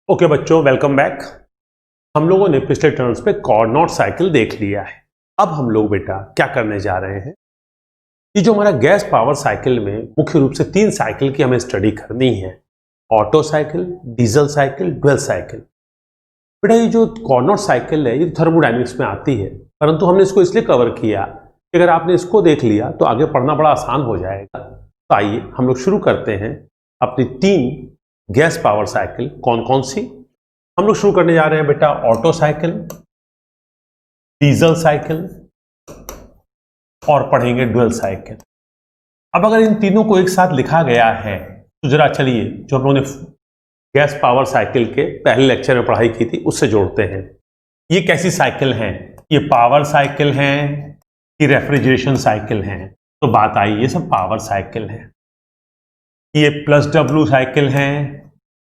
Okay बच्चों, welcome back. हम लोगों ने पिछले टर्म्स पे कार्नोट साइकिल देख लिया है। अब हम लोग बेटा क्या करने जा रहे हैं, ये जो हमारा गैस पावर साइकिल में मुख्य रूप से 3 साइकिल की हमें स्टडी करनी है, auto cycle, diesel cycle, dual cycle. बेटा ये जो कार्नोट साइकिल है ये थर्मोडायनेमिक्स में आती है, परंतु हमने इसको इसलिए कवर किया कि अगर आपने इसको देख लिया तो आगे पढ़ना बड़ा आसान हो जाएगा। तो आइए हम लोग शुरू करते हैं अपनी 3 गैस पावर साइकिल। कौन कौन सी हम लोग शुरू करने जा रहे हैं बेटा? ऑटो साइकिल, डीजल साइकिल और पढ़ेंगे ड्यूल साइकिल। अब अगर इन तीनों को एक साथ लिखा गया है तो जरा चलिए जो हम लोगों ने गैस पावर साइकिल के पहले लेक्चर में पढ़ाई की थी उससे जोड़ते हैं। ये कैसी साइकिल हैं? ये पावर साइकिल हैं कि रेफ्रिजरेशन साइकिल हैं? तो बात आई ये सब पावर साइकिल है। ये प्लस डब्ल्यू साइकिल है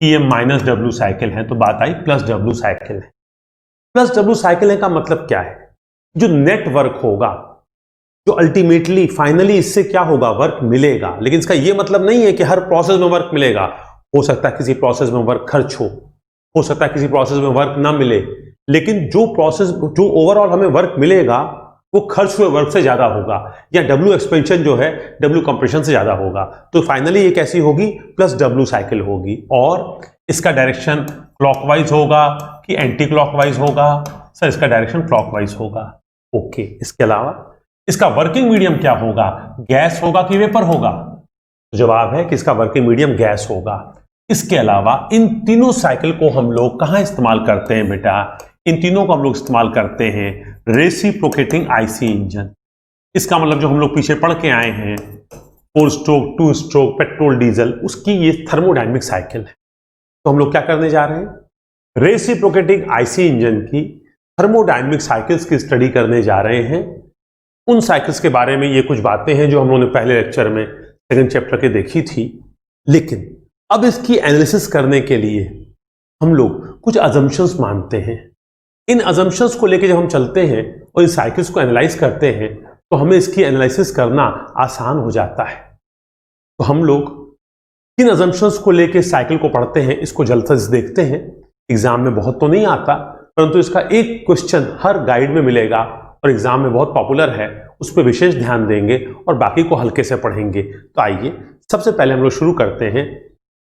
कि ये माइनस डब्ल्यू साइकिल है? तो बात आई प्लस डब्ल्यू साइकिल है। प्लस डब्ल्यू साइकिल है का मतलब क्या है? जो नेट वर्क होगा, जो अल्टीमेटली फाइनली इससे क्या होगा, वर्क मिलेगा। लेकिन इसका ये मतलब नहीं है कि हर प्रोसेस में वर्क मिलेगा। हो सकता है किसी प्रोसेस में वर्क खर्च हो सकता है किसी प्रोसेस में वर्क ना मिले, लेकिन जो ओवरऑल हमें वर्क मिलेगा वो खर्च हुए वर्क से ज्यादा होगा, या डब्ल्यू एक्सपेंशन जो है डब्ल्यू कंप्रेशन से ज्यादा होगा। तो फाइनली ये कैसी होगी? प्लस डब्ल्यू साइकिल होगी। और इसका डायरेक्शन क्लॉकवाइज होगा कि एंटी क्लॉकवाइज होगा? सर इसका डायरेक्शन क्लॉकवाइज होगा। ओके, इसके अलावा इसका वर्किंग मीडियम क्या होगा? गैस होगा कि वेपर होगा? जवाब है कि इसका वर्किंग मीडियम गैस होगा। इसके अलावा इन तीनों साइकिल को हम लोग कहां इस्तेमाल करते हैं बेटा? इन तीनों को हम लोग इस्तेमाल करते हैं रेसिप्रोकेटिंग आईसी इंजन। इसका मतलब जो हम लोग पीछे पढ़ के आए हैं 4 स्ट्रोक 2 स्ट्रोक पेट्रोल डीजल, उसकी ये थर्मोडायनेमिक साइकिल है। तो हम लोग क्या करने जा रहे हैं? रेसिप्रोकेटिंग आईसी इंजन की थर्मोडायनेमिक साइकिल्स की स्टडी करने जा रहे हैं। उन साइकिल्स के बारे में ये कुछ बातें हैं जो हम लोगों ने पहले लेक्चर में सेकंड चैप्टर के देखी थी, लेकिन अब इसकी एनालिसिस करने के लिए हम लोग कुछ अजम्पशंस मानते हैं। इन अजम्पशंस को लेकर जब हम चलते हैं और इस साइकिल्स को एनालाइज करते हैं तो हमें इसकी एनालिसिस करना आसान हो जाता है। तो हम लोग इन अजम्पशंस को लेकर साइकिल को पढ़ते हैं, इसको जल्द से देखते हैं। एग्जाम में बहुत तो नहीं आता, परंतु इसका एक क्वेश्चन हर गाइड में मिलेगा और एग्जाम में बहुत पॉपुलर है, उस पर विशेष ध्यान देंगे और बाकी को हल्के से पढ़ेंगे। तो आइए सबसे पहले हम लोग शुरू करते हैं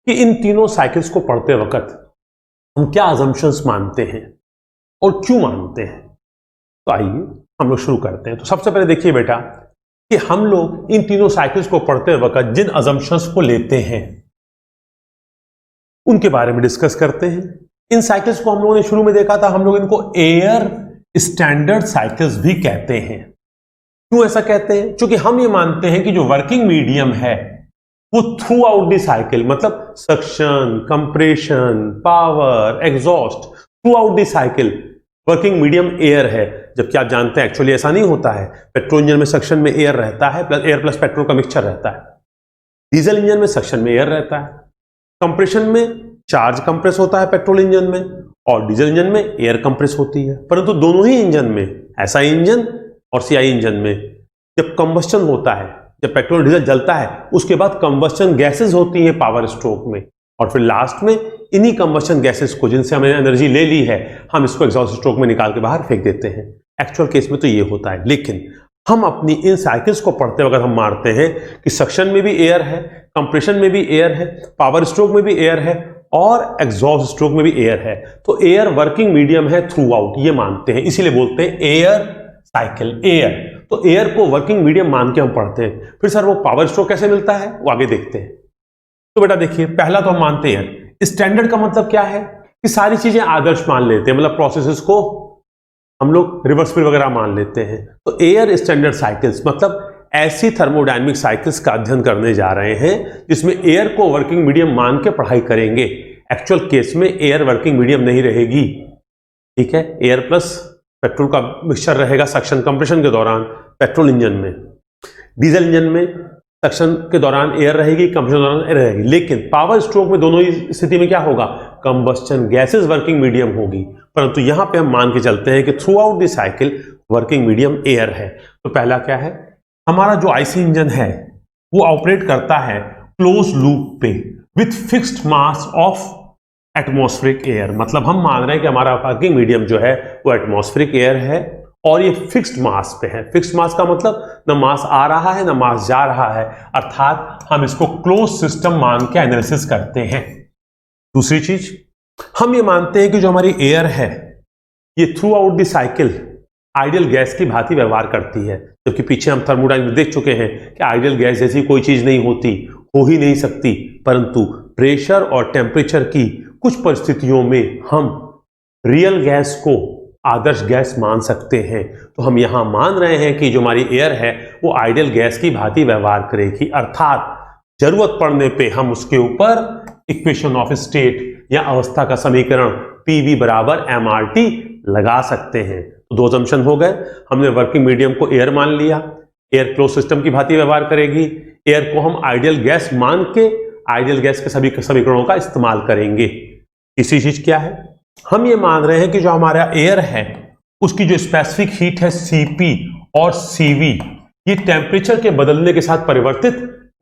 कि इन तीनों साइकिल्स को पढ़ते वक्त हम क्या अजम्पशंस मानते हैं और क्यों मानते हैं। तो आइए हम लोग शुरू करते हैं। तो सबसे पहले देखिए बेटा कि हम लोग इन तीनों साइकिल्स को पढ़ते वक्त जिन अजम्पशंस को लेते हैं उनके बारे में डिस्कस करते हैं। इन साइकिल्स को हम लोगों ने शुरू में देखा था, हम लोग इनको एयर स्टैंडर्ड साइकिल्स भी कहते हैं। क्यों ऐसा कहते हैं? क्योंकि हम ये मानते हैं कि जो वर्किंग मीडियम है वो थ्रू आउट द साइकिल, मतलब suction, compression, power, exhaust, through out the cycle working medium air है। जबकि आप जानते हैं एक्चुअली ऐसा नहीं होता है। पेट्रोल इंजन में सक्शन में एयर रहता है, प्लस एयर प्लस पेट्रोल का मिक्सचर रहता है। डीजल इंजन में सक्शन में एयर रहता है, कंप्रेशन में चार्ज कंप्रेस होता है पेट्रोल इंजन में, और डीजल इंजन में एयर कंप्रेस होती है। परंतु दोनों ही इंजन में, एसआई इंजन और सीआई इंजन में, जब कंबस्टन होता है, जब पेट्रोल डीजल जलता है, उसके बाद कंबस्टन गैसेस होती हैं पावर स्ट्रोक में, और फिर लास्ट में इन्हीं कंबस्टन गैसेस को जिनसे हमने एनर्जी ले ली है हम इसको एग्जॉस्ट स्ट्रोक में निकाल के बाहर फेंक देते हैं। एक्चुअल केस में तो ये होता है, लेकिन हम अपनी इन साइकिल्स को पढ़ते वक्त हम मानते हैं कि सक्शन में भी एयर है, कंप्रेशन में भी एयर है, पावर स्ट्रोक में भी एयर है और एग्जॉस्ट स्ट्रोक में भी एयर है। तो एयर वर्किंग मीडियम है थ्रू आउट, ये मानते हैं, इसीलिए बोलते हैं एयर साइकिल। एयर, तो एयर को वर्किंग मीडियम मान के हम पढ़ते हैं। फिर सर वो पावर स्ट्रोक कैसे मिलता है, वो आगे देखते हैं। तो बेटा देखिए, पहला तो हम मानते हैं स्टैंडर्ड का मतलब क्या है कि सारी चीजें आदर्श मान लेते हैं, मतलब प्रोसेसेस को हम लोग रिवर्सिबल वगैरह मान लेते हैं। तो एयर स्टैंडर्ड साइकिल्स मतलब ऐसी थर्मोडायनेमिक साइकिल्स का अध्ययन करने जा रहे हैं जिसमें एयर को वर्किंग मीडियम मान के पढ़ाई करेंगे। एक्चुअल केस में एयर वर्किंग मीडियम नहीं रहेगी, ठीक है। एयर प्लस पेट्रोल का मिक्सचर रहेगा सक्शन कंप्रेशन के दौरान पेट्रोल इंजन में, डीजल इंजन में सक्शन के दौरान एयर रहेगी, कंप्रेशन के दौरान एयर रहेगी। लेकिन पावर स्ट्रोक में दोनों ही स्थिति में क्या होगा, कंबस्टन गैसेस वर्किंग मीडियम होगी। परंतु यहां पे हम मान के चलते हैं कि through out the cycle working medium air है। तो पहला क्या है, हमारा जो आईसी इंजन है वो ऑपरेट करता है क्लोज लूप पे with fixed mass of atmospheric air, मतलब हम मान रहे हैं कि हमारा वर्किंग मीडियम जो है वो एटमॉस्फेरिक एयर है और ये फिक्स्ड मास पे है। फिक्स्ड मास का मतलब न मास आ रहा है न मास जा रहा है, अर्थात हम इसको क्लोज सिस्टम मान के एनालिसिस करते हैं। दूसरी चीज, हम ये मानते हैं कि जो हमारी एयर है ये through out the cycle ideal gas की भांति व्यवहार करती है, जबकि पीछे हम थर्मोडायनामिक्स देख चुके हैं कि आइडियल गैस जैसी कोई चीज नहीं होती, हो ही नहीं सकती, परंतु प्रेशर और टेम्परेचर की कुछ परिस्थितियों में हम रियल गैस को आदर्श गैस मान सकते हैं। तो हम यहां मान रहे हैं कि जो हमारी एयर है वो आइडियल गैस की भांति व्यवहार करेगी, अर्थात जरूरत पड़ने पे हम उसके ऊपर इक्वेशन ऑफ स्टेट या अवस्था का समीकरण PV बराबर mRT लगा सकते हैं। तो दो असम्पशन हो गए, हमने वर्किंग मीडियम को एयर मान लिया, एयर क्लोज सिस्टम की भांति व्यवहार करेगी, एयर को हम आइडियल गैस मान के आइडियल गैस के सभी समीकरणों का इस्तेमाल करेंगे। तीसरी चीज क्या है, हम ये मान रहे हैं कि जो हमारा एयर है उसकी जो स्पेसिफिक हीट है Cp और Cv ये टेम्परेचर के बदलने के साथ परिवर्तित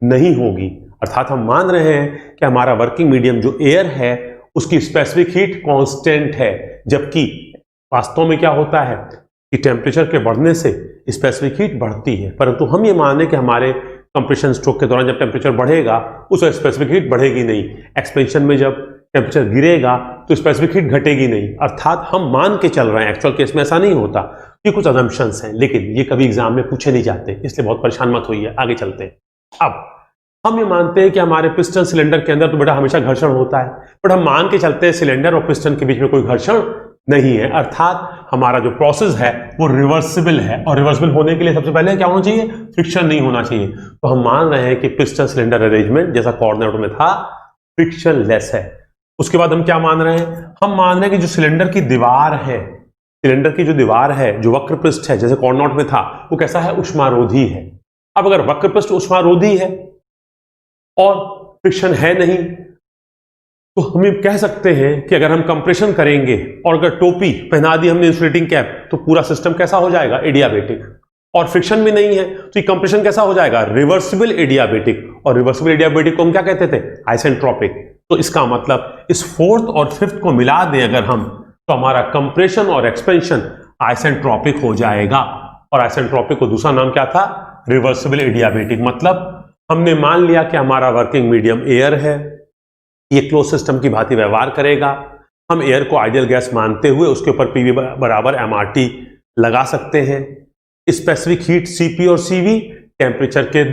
नहीं होगी, अर्थात हम मान रहे हैं कि हमारा वर्किंग मीडियम जो एयर है उसकी स्पेसिफिक हीट कांस्टेंट है, जबकि वास्तव में क्या होता है कि टेम्परेचर के बढ़ने से स्पेसिफिक हीट बढ़ती है, परंतु हम ये मान रहे हैं कि हमारे कंप्रेशन स्ट्रोक के दौरान जब टेम्परेचर बढ़ेगा उस स्पेसिफिक हीट बढ़ेगी नहीं, एक्सपेंशन में जब टेम्परेचर गिरेगा तो स्पेसिफिक हीट घटेगी नहीं, अर्थात हम मान के चल रहे हैं। एक्चुअल केस में ऐसा नहीं होता, ये कुछ अजम्पशंस हैं, लेकिन ये कभी एग्जाम में पूछे नहीं जाते, इसलिए बहुत परेशान मत होइए, आगे चलते हैं। अब हम ये मानते हैं कि हमारे पिस्टन सिलेंडर के अंदर तो बेटा हमेशा घर्षण होता है, बट हम मान के चलते हैं सिलेंडर और पिस्टन के बीच में कोई घर्षण नहीं है, अर्थात हमारा जो प्रोसेस है वो रिवर्सिबल है, और रिवर्सिबल होने के लिए सबसे पहले क्या होना चाहिए, फ्रिक्शन नहीं होना चाहिए। तो हम मान रहे हैं कि पिस्टन सिलेंडर अरेंजमेंट जैसा कोऑर्डिनेट में था फ्रिक्शन लेस है। उसके बाद हम क्या मान रहे हैं, हम मान रहे हैं कि जो सिलेंडर की दीवार है, सिलेंडर की जो दीवार है, जो वक्र पृष्ठ है जैसे कोऑर्डिनेट में था, वो कैसा है, ऊष्मारोधी है। अब अगर वक्र पृष्ठ ऊष्मारोधी है और फ्रिक्शन है नहीं, तो हम ये कह सकते हैं कि अगर हम कंप्रेशन करेंगे और अगर टोपी पहना दी हमने इंसुलेटिंग कैप, तो पूरा सिस्टम कैसा हो जाएगा, एडियाबेटिक, और फ्रिक्शन भी नहीं है तो ये कंप्रेशन कैसा हो जाएगा, रिवर्सिबल एडियाबेटिक, और रिवर्सिबल एडियाबेटिक को हम क्या कहते थे, आइसेंट्रोपिक। तो इसका मतलब इस फोर्थ और फिफ्थ को मिला दें अगर हम, तो हमारा कंप्रेशन और एक्सपेंशन आइसेंट्रोपिक हो जाएगा, और आइसेंट्रोपिक को दूसरा नाम क्या था, रिवर्सिबल एडियाबेटिक। मतलब हमने मान लिया कि हमारा वर्किंग मीडियम एयर है, ये क्लोज सिस्टम की भांति व्यवहार करेगा, हम एयर को आइडियल गैस मानते हुए उसके ऊपर PV बराबर mRT लगा सकते हैं। स्पेसिफिक हीट Cp और Cv टेम्परेचर के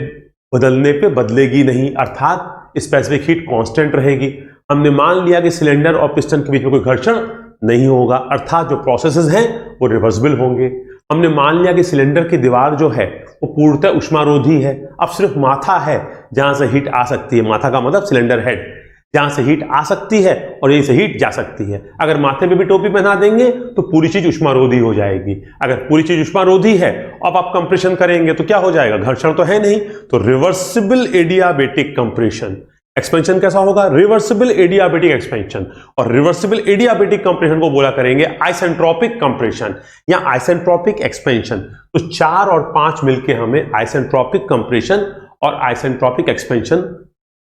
बदलने पे बदलेगी नहीं, अर्थात स्पेसिफिक हीट कांस्टेंट रहेगी। हमने मान लिया कि सिलेंडर और पिस्टन के बीच में कोई घर्षण नहीं होगा, अर्थात जो प्रोसेसेस हैं वो रिवर्सिबल होंगे। हमने मान लिया कि सिलेंडर की दीवार जो है वो पूर्णतः ऊष्मारोधी है, अब सिर्फ माथा है जहां से हीट आ सकती है, माथा का मतलब सिलेंडर हेड, जहां से हीट आ सकती है और यहीं से हीट जा सकती है। अगर माथे पे भी टोपी पहना देंगे तो पूरी चीज ऊष्मारोधी हो जाएगी। अगर पूरी चीज ऊष्मारोधी है, अब आप कंप्रेशन करेंगे तो क्या हो जाएगा, घर्षण तो है नहीं, तो रिवर्सिबल एडियाबेटिक कंप्रेशन। एक्सपेंशन कैसा होगा, रिवर्सिबल एडियाबेटिक एक्सपेंशन, और रिवर्सिबल एडियाबेटिक कंप्रेशन को बोला करेंगे आइसेंट्रोपिक कंप्रेशन या आइसेंट्रोपिक एक्सपेंशन। तो 4 और 5 मिलके हमें आइसेंट्रोपिक कंप्रेशन और आइसेंट्रोपिक एक्सपेंशन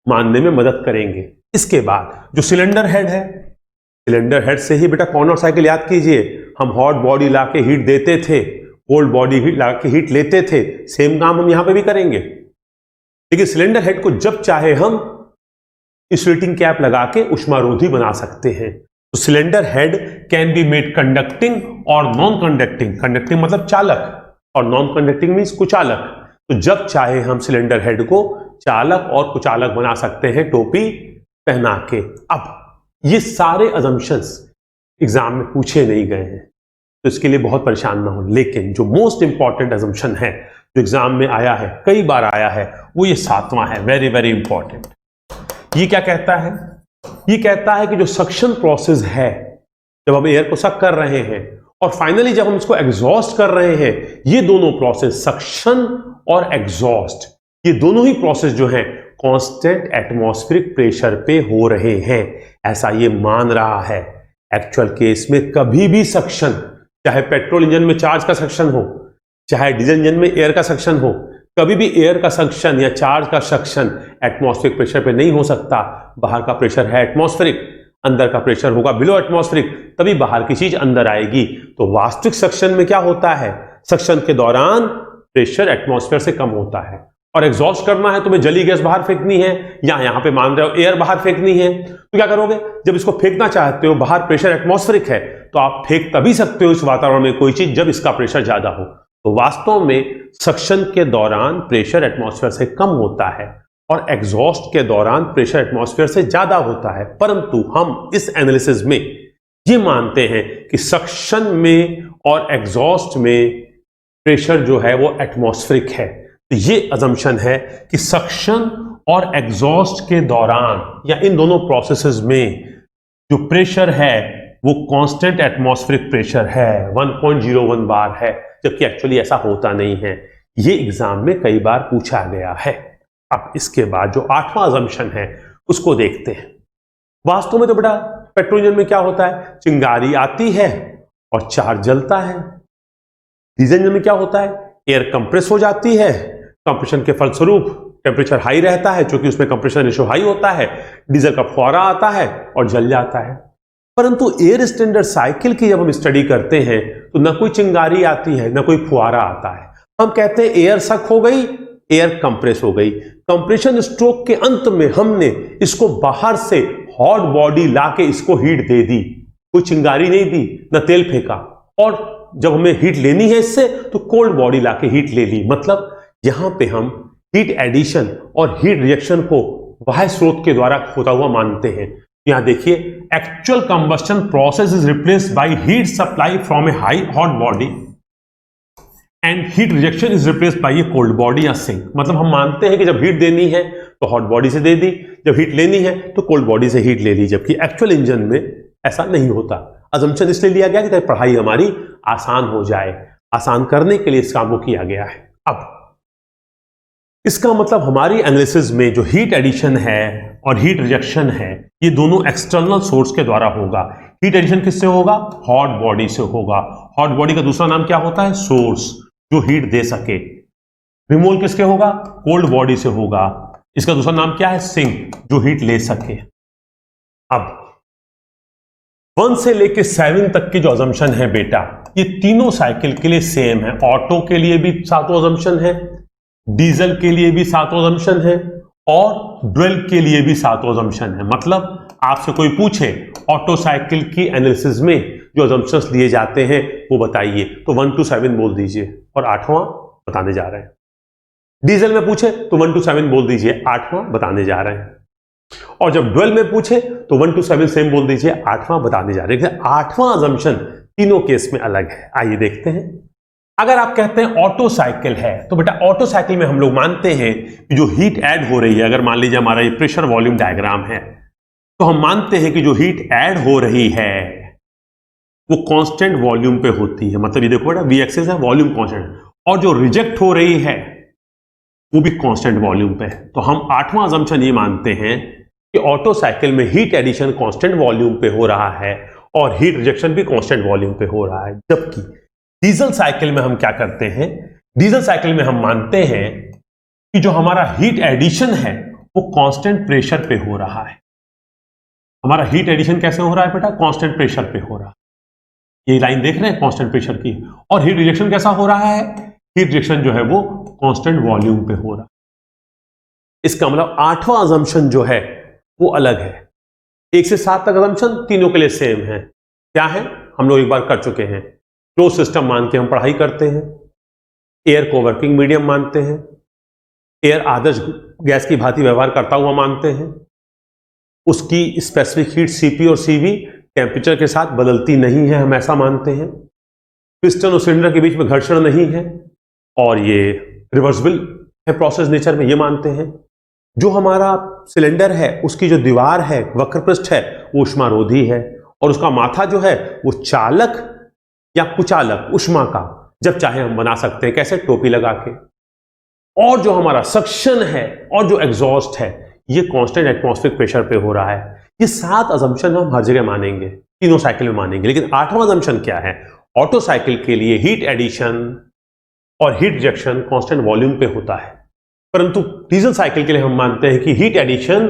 मानने में मदद करेंगे। इसके बाद जो सिलेंडर हेड है, सिलेंडर हेड से ही बेटा कॉर्नर साइकिल याद कीजिए, हम हॉट बॉडी ला के हीट देते थे, कोल्ड बॉडी हीट ला के हीट लेते थे, सेम काम हम यहां पे भी करेंगे, लेकिन सिलेंडर हेड को जब चाहे हम इंसुलेटिंग कैप लगा के ऊष्मारोधी बना सकते हैं। तो cylinder head can be made conducting और नॉन कंडक्टिंग, कंडक्टिंग मतलब चालक और नॉन कंडक्टिंग मींस कुचालक। तो जब चाहे हम सिलेंडर हेड को चालक और कुचालक बना सकते हैं टोपी पहना के। अब ये सारे अजम्पशंस एग्जाम में पूछे नहीं गए हैं, तो इसके लिए बहुत परेशान ना हो, लेकिन जो मोस्ट इंपॉर्टेंट अजम्पशन है जो एग्जाम में आया है, कई बार आया है, वो ये 7वां है, वेरी वेरी इंपॉर्टेंट। ये क्या कहता है, ये कहता है कि जो सक्शन प्रोसेस है, जब हम एयर को सक कर रहे हैं और फाइनली जब हम इसको एग्जॉस्ट कर रहे हैं, ये दोनों प्रोसेस सक्शन और एग्जॉस्ट, ये दोनों ही प्रोसेस जो हैं कांस्टेंट एटमॉस्फेरिक प्रेशर पे हो रहे हैं, ऐसा ये मान रहा है। एक्चुअल केस में कभी भी सक्शन, चाहे पेट्रोल इंजन में चार्ज का सक्शन हो, चाहे डीजल इंजन में एयर का सक्शन हो, कभी भी एयर का सक्शन या चार्ज का सक्शन एटमॉस्फेरिक प्रेशर पे नहीं हो सकता। बाहर का प्रेशर है एटमॉस्फेरिक, अंदर का प्रेशर होगा बिलो एटमॉस्फेरिक, तभी बाहर की चीज अंदर आएगी। तो वास्तविक सक्शन में क्या होता है, सक्शन के दौरान प्रेशर एटमॉस्फेयर से कम होता है। और एग्जॉस्ट करना है, तुम्हें जली गैस बाहर फेंकनी है या यहां पे मान रहे हो एयर बाहर फेंकनी है, तो क्या करोगे, जब इसको फेंकना चाहते हो, बाहर प्रेशर एटमॉस्फेरिक है, तो आप फेंक तभी सकते हो इस वातावरण में कोई चीज जब इसका प्रेशर ज्यादा हो। तो वास्तव में सक्शन के दौरान प्रेशर एटमॉस्फेयर से कम होता है और एग्जॉस्ट के दौरान प्रेशर एटमॉस्फेयर से ज्यादा होता है। परंतु हम इस एनालिसिस में ये मानते हैं कि सक्शन में और एग्जॉस्ट में प्रेशर जो है वो एटमॉस्फेरिक है। तो ये अजम्पशन है कि सक्शन और एग्जॉस्ट के दौरान या इन दोनों प्रोसेसेस में जो प्रेशर है वो कांस्टेंट एटमॉस्फेरिक प्रेशर है, 1.01 बार है, जबकि एक्चुअली ऐसा होता नहीं है। ये एग्जाम में कई बार पूछा गया है। अब इसके बाद जो 8वां अजम्पशन है उसको देखते हैं। वास्तव में तो बेटा पेट्रोल इंजन में क्या होता है, चिंगारी आती है और चार्ज जलता है। डीजल इंजन में क्या होता है, एयर कंप्रेस हो जाती है, कंप्रेशन के फलस्वरूप टेम्परेचर हाई रहता है, क्योंकि उसमें कंप्रेशन रेशियो हाई होता है, डीजल का फुहारा आता है और जल जाता है। परंतु एयर स्टैंडर्ड साइकिल की जब हम स्टडी करते हैं तो ना कोई चिंगारी आती है, ना कोई फुहारा आता है। हम कहते हैं एयर सक हो गई, एयर कंप्रेस हो गई। कंप्रेशन स्ट्रोक के अंत में हमने इसको बाहर से हॉट बॉडी लाके इसको हीट दे दी, कोई चिंगारी नहीं दी, ना तेल फेंका। और जब हमें हीट लेनी है इससे तो कोल्ड बॉडी लाके हीट ले ली। मतलब यहां पे हम हीट एडिशन और हीट रिएक्शन को बाह्य स्रोत के द्वारा होता हुआ मानते हैं। यहां देखिए, actual combustion process is replaced by heat supply from A high hot body and heat rejection is replaced by A cold body या सिंक। मतलब हम मानते हैं कि जब हीट देनी है तो हॉट बॉडी से दे दी, जब हीट लेनी है तो कोल्ड बॉडी से हीट ले ली, जबकि एक्चुअल इंजन में ऐसा नहीं होता। अजम्पशन इसलिए लिया गया कि ताकि पढ़ाई हमारी आसान हो जाए, आसान करने के लिए इस काम को किया गया है। अब इसका मतलब हमारी एनालिसिस में जो हीट एडिशन है और हीट रिजेक्शन है ये दोनों एक्सटर्नल सोर्स के द्वारा होगा। हीट एडिशन किससे होगा, हॉट बॉडी से होगा। हॉट बॉडी का दूसरा नाम क्या होता है, सोर्स, जो हीट दे सके। रिमूवल किसके होगा, कोल्ड बॉडी से होगा। इसका दूसरा नाम क्या है, सिंक, जो हीट ले सके। अब 1 से लेके 7 तक की जो अजम्पशन है बेटा, ये तीनों साइकिल के लिए सेम है। ऑटो के लिए भी 7वां अजम्पशन है, डीजल के लिए भी 7वां अजम्पशन है और ड्वेल के लिए भी 7वां अजम्पशन है। मतलब आपसे कोई पूछे ऑटो साइकिल की एनालिसिस में जो अजम्पशंस लिए जाते हैं वो बताइए, तो 1 to 7 बोल दीजिए और 8वां बताने जा रहे हैं। डीजल में पूछे तो 1 to 7 बोल दीजिए, 8वां बताने जा रहे हैं। और जब ड्वेल में पूछे तो 1 to 7 सेम बोल दीजिए, 8वां बताने जा रहे हैं। 8वां अजम्पशन तीनों केस में अलग है। आइए देखते हैं। अगर आप कहते हैं ऑटो साइकिल है तो बेटा ऑटो साइकिल में हम लोग मानते हैं कि जो हीट ऐड हो रही है, अगर मान लीजिए हमारा ये प्रेशर वॉल्यूम डायग्राम है, तो हम मानते हैं कि जो हीट ऐड हो रही है वो कांस्टेंट वॉल्यूम पे होती है। मतलब ये देखो बेटा, वी एक्सिस है, वॉल्यूम कांस्टेंट, और जो रिजेक्ट हो रही है वो भी कांस्टेंट वॉल्यूम पे है। तो हम 8वां अजम्पशन ये मानते हैं कि ऑटो साइकिल में हीट एडिशन कांस्टेंट वॉल्यूम पे हो रहा है और हीट रिजेक्शन भी कांस्टेंट वॉल्यूम पे हो रहा है। जबकि डीजल साइकिल में हम क्या करते हैं, डीजल साइकिल में हम मानते हैं कि जो हमारा हीट एडिशन है वो कांस्टेंट प्रेशर पे हो रहा है। हमारा हीट एडिशन कैसे हो रहा है बेटा, कांस्टेंट प्रेशर पे हो रहा है। ये लाइन देख रहे हैं कांस्टेंट प्रेशर की। और हीट रिजेक्शन कैसा हो रहा है, हीट रिजेक्शन जो है वो कांस्टेंट वॉल्यूम पे हो रहा है। इसका मतलब 8वां अजम्पशन जो है वो अलग है। 1 से 7 तक अजम्पशन तीनों के लिए सेम है। क्या है, हम लोग एक बार कर चुके हैं। क्लोज सिस्टम मान के हम पढ़ाई करते हैं, एयर को वर्किंग मीडियम मानते हैं, एयर आदर्श गैस की भांति व्यवहार करता हुआ मानते हैं, उसकी स्पेसिफिक हीट सीपी और सीवी टेम्परेचर के साथ बदलती नहीं है, हम ऐसा मानते हैं। पिस्टन और सिलेंडर के बीच में घर्षण नहीं है और ये रिवर्सिबल है प्रोसेस नेचर में, ये मानते हैं। जो हमारा सिलेंडर है उसकी जो दीवार है, वक्रपृष्ठ है, वो ऊष्मारोधी है और उसका माथा जो है वो चालक या कुचालक ऊष्मा का जब चाहे हम बना सकते हैं। कैसे, टोपी लगा के। और जो हमारा सक्शन है और जो एग्जॉस्ट है ये कांस्टेंट एटमॉस्फेरिक प्रेशर पे हो रहा है। ये 7 अजम्पशन हम हर जगह मानेंगे, तीनों साइकिल में मानेंगे। लेकिन 8वां अजम्पशन क्या है, ऑटो साइकिल के लिए हीट एडिशन और हीट रिजेक्शन कांस्टेंट वॉल्यूम पे होता है, परंतु डीजल साइकिल के लिए हम मानते हैं कि हीट एडिशन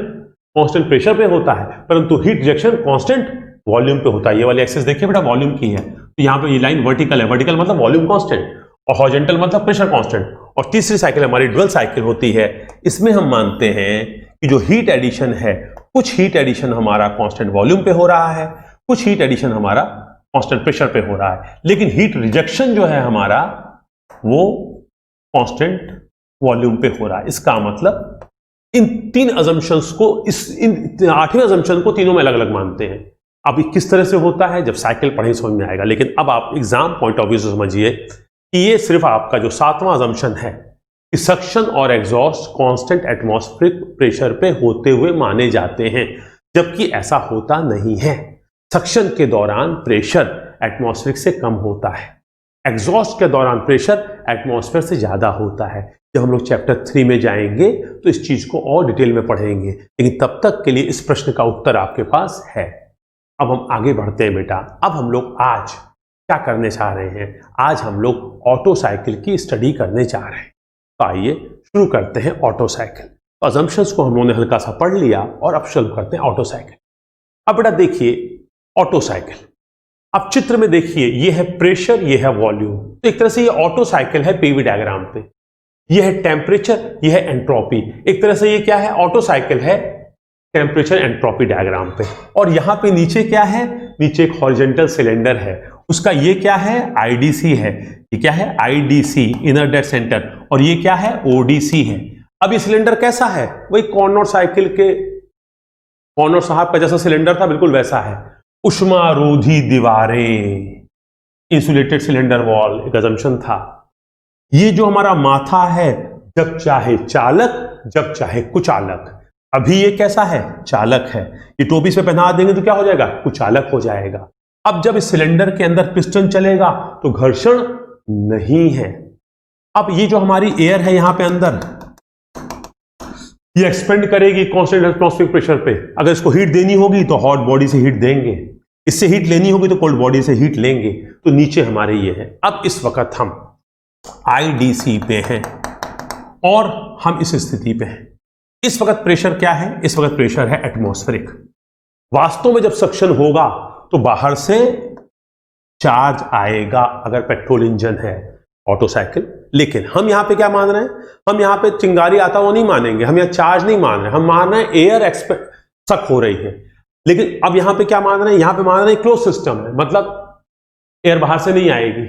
कांस्टेंट प्रेशर पे होता है, परंतु हीट रिजेक्शन कांस्टेंट वॉल्यूम पे होता है। ये वाली एक्सिस देखिए बेटा वॉल्यूम की है, तो यहाँ पे ये लाइन वर्टिकल है, वर्टिकल मतलब वॉल्यूम कांस्टेंट और हॉरिजॉन्टल मतलब प्रेशर कांस्टेंट। और तीसरी साइकिल हमारी ड्यूअल साइकिल होती है, इसमें हम मानते हैं कि जो हीट एडिशन है, कुछ हीट एडिशन हमारा कांस्टेंट वॉल्यूम पे हो रहा है, कुछ हीट एडिशन हमारा कांस्टेंट प्रेशर पे हो रहा है, लेकिन हीट रिजेक्शन जो है हमारा वो कांस्टेंट वॉल्यूम पे हो रहा है। इसका मतलब इन तीन अजम्पशंस को, इन आठवें अजम्पशन को तीनों में अलग अलग मानते हैं। अब ये किस तरह से होता है जब साइकिल पढ़े समझ में आएगा, लेकिन अब आप एग्जाम पॉइंट ऑफ व्यू से समझिए कि ये सिर्फ आपका जो सातवां अजम्पशन है कि सक्शन और एग्जॉस्ट कांस्टेंट एटमॉस्फेरिक प्रेशर पे होते हुए माने जाते हैं, जबकि ऐसा होता नहीं है। सक्शन के दौरान प्रेशर एटमॉस्फेरिक से कम होता है, एग्जॉस्ट के दौरान प्रेशर एटमॉस्फेयर से ज्यादा होता है। जब हम लोग चैप्टर 3 में जाएंगे तो इस चीज को और डिटेल में पढ़ेंगे, लेकिन तब तक के लिए इस प्रश्न का उत्तर आपके पास है। अब हम आगे बढ़ते हैं बेटा। अब हम लोग आज क्या करने चाह रहे हैं, आज हम लोग ऑटो साइकिल की स्टडी करने जा रहे हैं। तो आइए शुरू करते हैं ऑटो साइकिल। तो अजम्पशंस को हम लोगों ने हल्का सा पढ़ लिया और अब शुरू करते हैं ऑटो साइकिल। अब बेटा देखिए ऑटो साइकिल, अब चित्र में देखिए ये है प्रेशर, ये है वॉल्यूम। तो एक तरह से ये ऑटो साइकिल है पीवी डायग्राम पे। ये है टेम्परेचर, ये है एंट्रोपी। एक तरह से ये क्या है, ऑटो साइकिल है टेम्परेचर एंट्रोपी डायग्राम पे। और यहां पे नीचे क्या है, नीचे एक हॉरिजॉन्टल सिलेंडर है, उसका ये क्या है, आईडीसी है। ये क्या है, आईडीसी इनर डेड सेंटर, और ये क्या है, ओडीसी है। अब ये सिलेंडर कैसा है, वही कॉर्नर साइकिल के कॉर्नर साहब का जैसा सिलेंडर था बिल्कुल वैसा है। उष्मारोधी दीवारें, इंसुलेटेड सिलेंडर वॉल, एक अजम्पशन था। ये जो हमारा माथा है, जब चाहे चालक जब चाहे कुचालक। अभी ये कैसा है, चालक है। ये टोपी पे पहना देंगे तो क्या हो जाएगा, कुचालक हो जाएगा। अब जब इस सिलेंडर के अंदर पिस्टन चलेगा तो घर्षण नहीं है। अब ये जो हमारी एयर है यहां पे अंदर, ये एक्सपेंड करेगी कांस्टेंट एटमॉस्फेरिक प्रेशर पे। अगर इसको हीट देनी होगी तो हॉट बॉडी से हीट देंगे, इससे हीट लेनी होगी तो कोल्ड बॉडी से हीट लेंगे। तो नीचे हमारे ये है। अब इस वक्त हम आईडीसी पे हैं और हम इस स्थिति पे हैं। इस वक्त प्रेशर क्या है, इस वक्त प्रेशर है एटमॉस्फेरिक। वास्तव में जब सक्शन होगा तो बाहर से चार्ज आएगा अगर पेट्रोल इंजन है ऑटो साइकिल। लेकिन हम यहां पे क्या मान रहे हैं, हम यहां पे चिंगारी आता हुआ नहीं मानेंगे, हम यहां चार्ज नहीं मान रहे, हम मान रहे हैं एयर सक हो रही है। लेकिन अब यहां पे क्या मान रहे हैं, यहां पे मान रहे हैं क्लोज सिस्टम है, मतलब एयर बाहर से नहीं आएगी।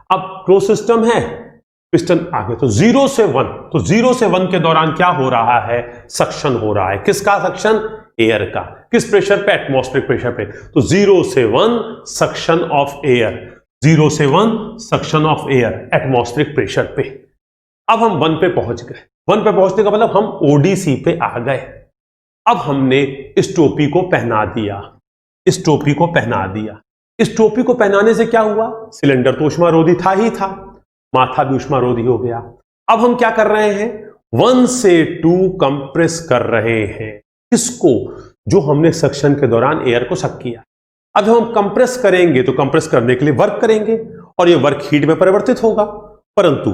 अब क्लोज सिस्टम है, पिस्टन आगे, तो 0 से 1, तो 0 से 1 के दौरान क्या हो रहा है, सक्शन हो रहा है। किसका सक्शन, एयर का। किस प्रेशर पे, एटमॉस्फेरिक प्रेशर पे। तो 0 से 1 सक्शन ऑफ एयर, 0 से 1 suction of air atmospheric pressure पे। अब हम 1 पे पहुंच गए। 1 पे पहुंचने का मतलब हम ओडीसी पे आ गए। अब हमने इस टोपी को पहना दिया, इस टोपी को पहना दिया। इस टोपी को पहनाने से क्या हुआ, सिलेंडर तो ऊष्मारोधी था ही था, माथा भी ऊष्मारोधी हो गया। अब हम क्या कर रहे हैं, 1 से 2 कंप्रेस कर रहे हैं। किसको, जो हमने सक्शन के दौरान एयर को सक किया। अब हम कंप्रेस करेंगे तो कंप्रेस करने के लिए वर्क करेंगे और ये वर्क हीट में परिवर्तित होगा, परंतु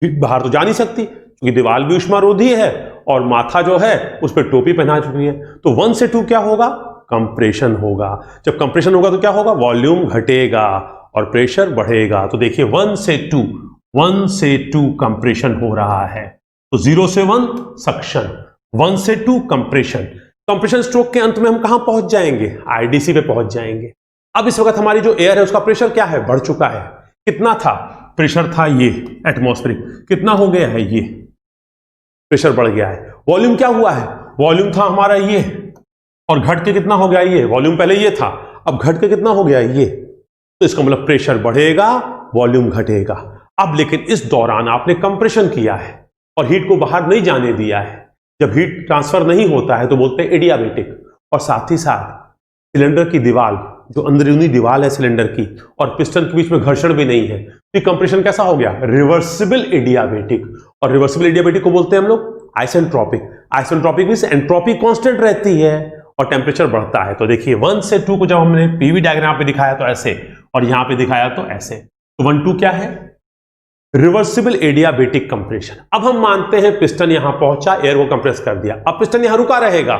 हीट बाहर तो जा नहीं सकती क्योंकि दीवार भी ऊष्मारोधी है और माथा जो है उस पर टोपी पहना चुकी है। तो 1 से 2 क्या होगा, कंप्रेशन होगा। जब कंप्रेशन होगा तो क्या होगा, वॉल्यूम घटेगा और प्रेशर बढ़ेगा। तो देखिए 1 से 2 कंप्रेशन हो रहा है। तो 0 से 1 सक्शन, 1 से 2 कंप्रेशन। कंप्रेशन स्ट्रोक के अंत में हम कहां पहुंच जाएंगे, आईडीसी पे पहुंच जाएंगे। अब इस वक्त हमारी जो एयर है उसका प्रेशर क्या है, बढ़ चुका है। कितना था, प्रेशर था ये एटमॉस्फेरिक, कितना हो गया है, ये प्रेशर बढ़ गया है। वॉल्यूम क्या हुआ है, वॉल्यूम था हमारा ये, और घट के कितना हो गया ये, वॉल्यूम पहले ये था, अब घट के कितना हो गया ये। तो इसका मतलब प्रेशर बढ़ेगा, वॉल्यूम घटेगा। अब लेकिन इस दौरान आपने कंप्रेशन किया है और हीट को बाहर नहीं जाने दिया है। जब हीट ट्रांसफर नहीं होता है तो बोलते हैं एडियाबेटिक। और साथ ही साथ सिलेंडर की दीवार, जो अंदरूनी दीवार है सिलेंडर की और पिस्टन के बीच में घर्षण भी नहीं है, तो कंप्रेशन कैसा हो गया, रिवर्सिबल एडियाबेटिक। और रिवर्सिबल एडियाबेटिक को बोलते हैं हम लोग isentropic. Isentropic means entropy constant रहती है और टेम्परेचर बढ़ता है। तो देखिए 1 से 2 को जब हमने पीवी डायग्राम पे दिखाया तो ऐसे, और यहां पे दिखाया तो ऐसे। तो 1 2 क्या है, रिवर्सिबल एडियाबेटिक कंप्रेशन। अब हम मानते हैं पिस्टन यहां पहुंचा, एयर को कंप्रेस कर दिया, अब पिस्टन यहां रुका रहेगा।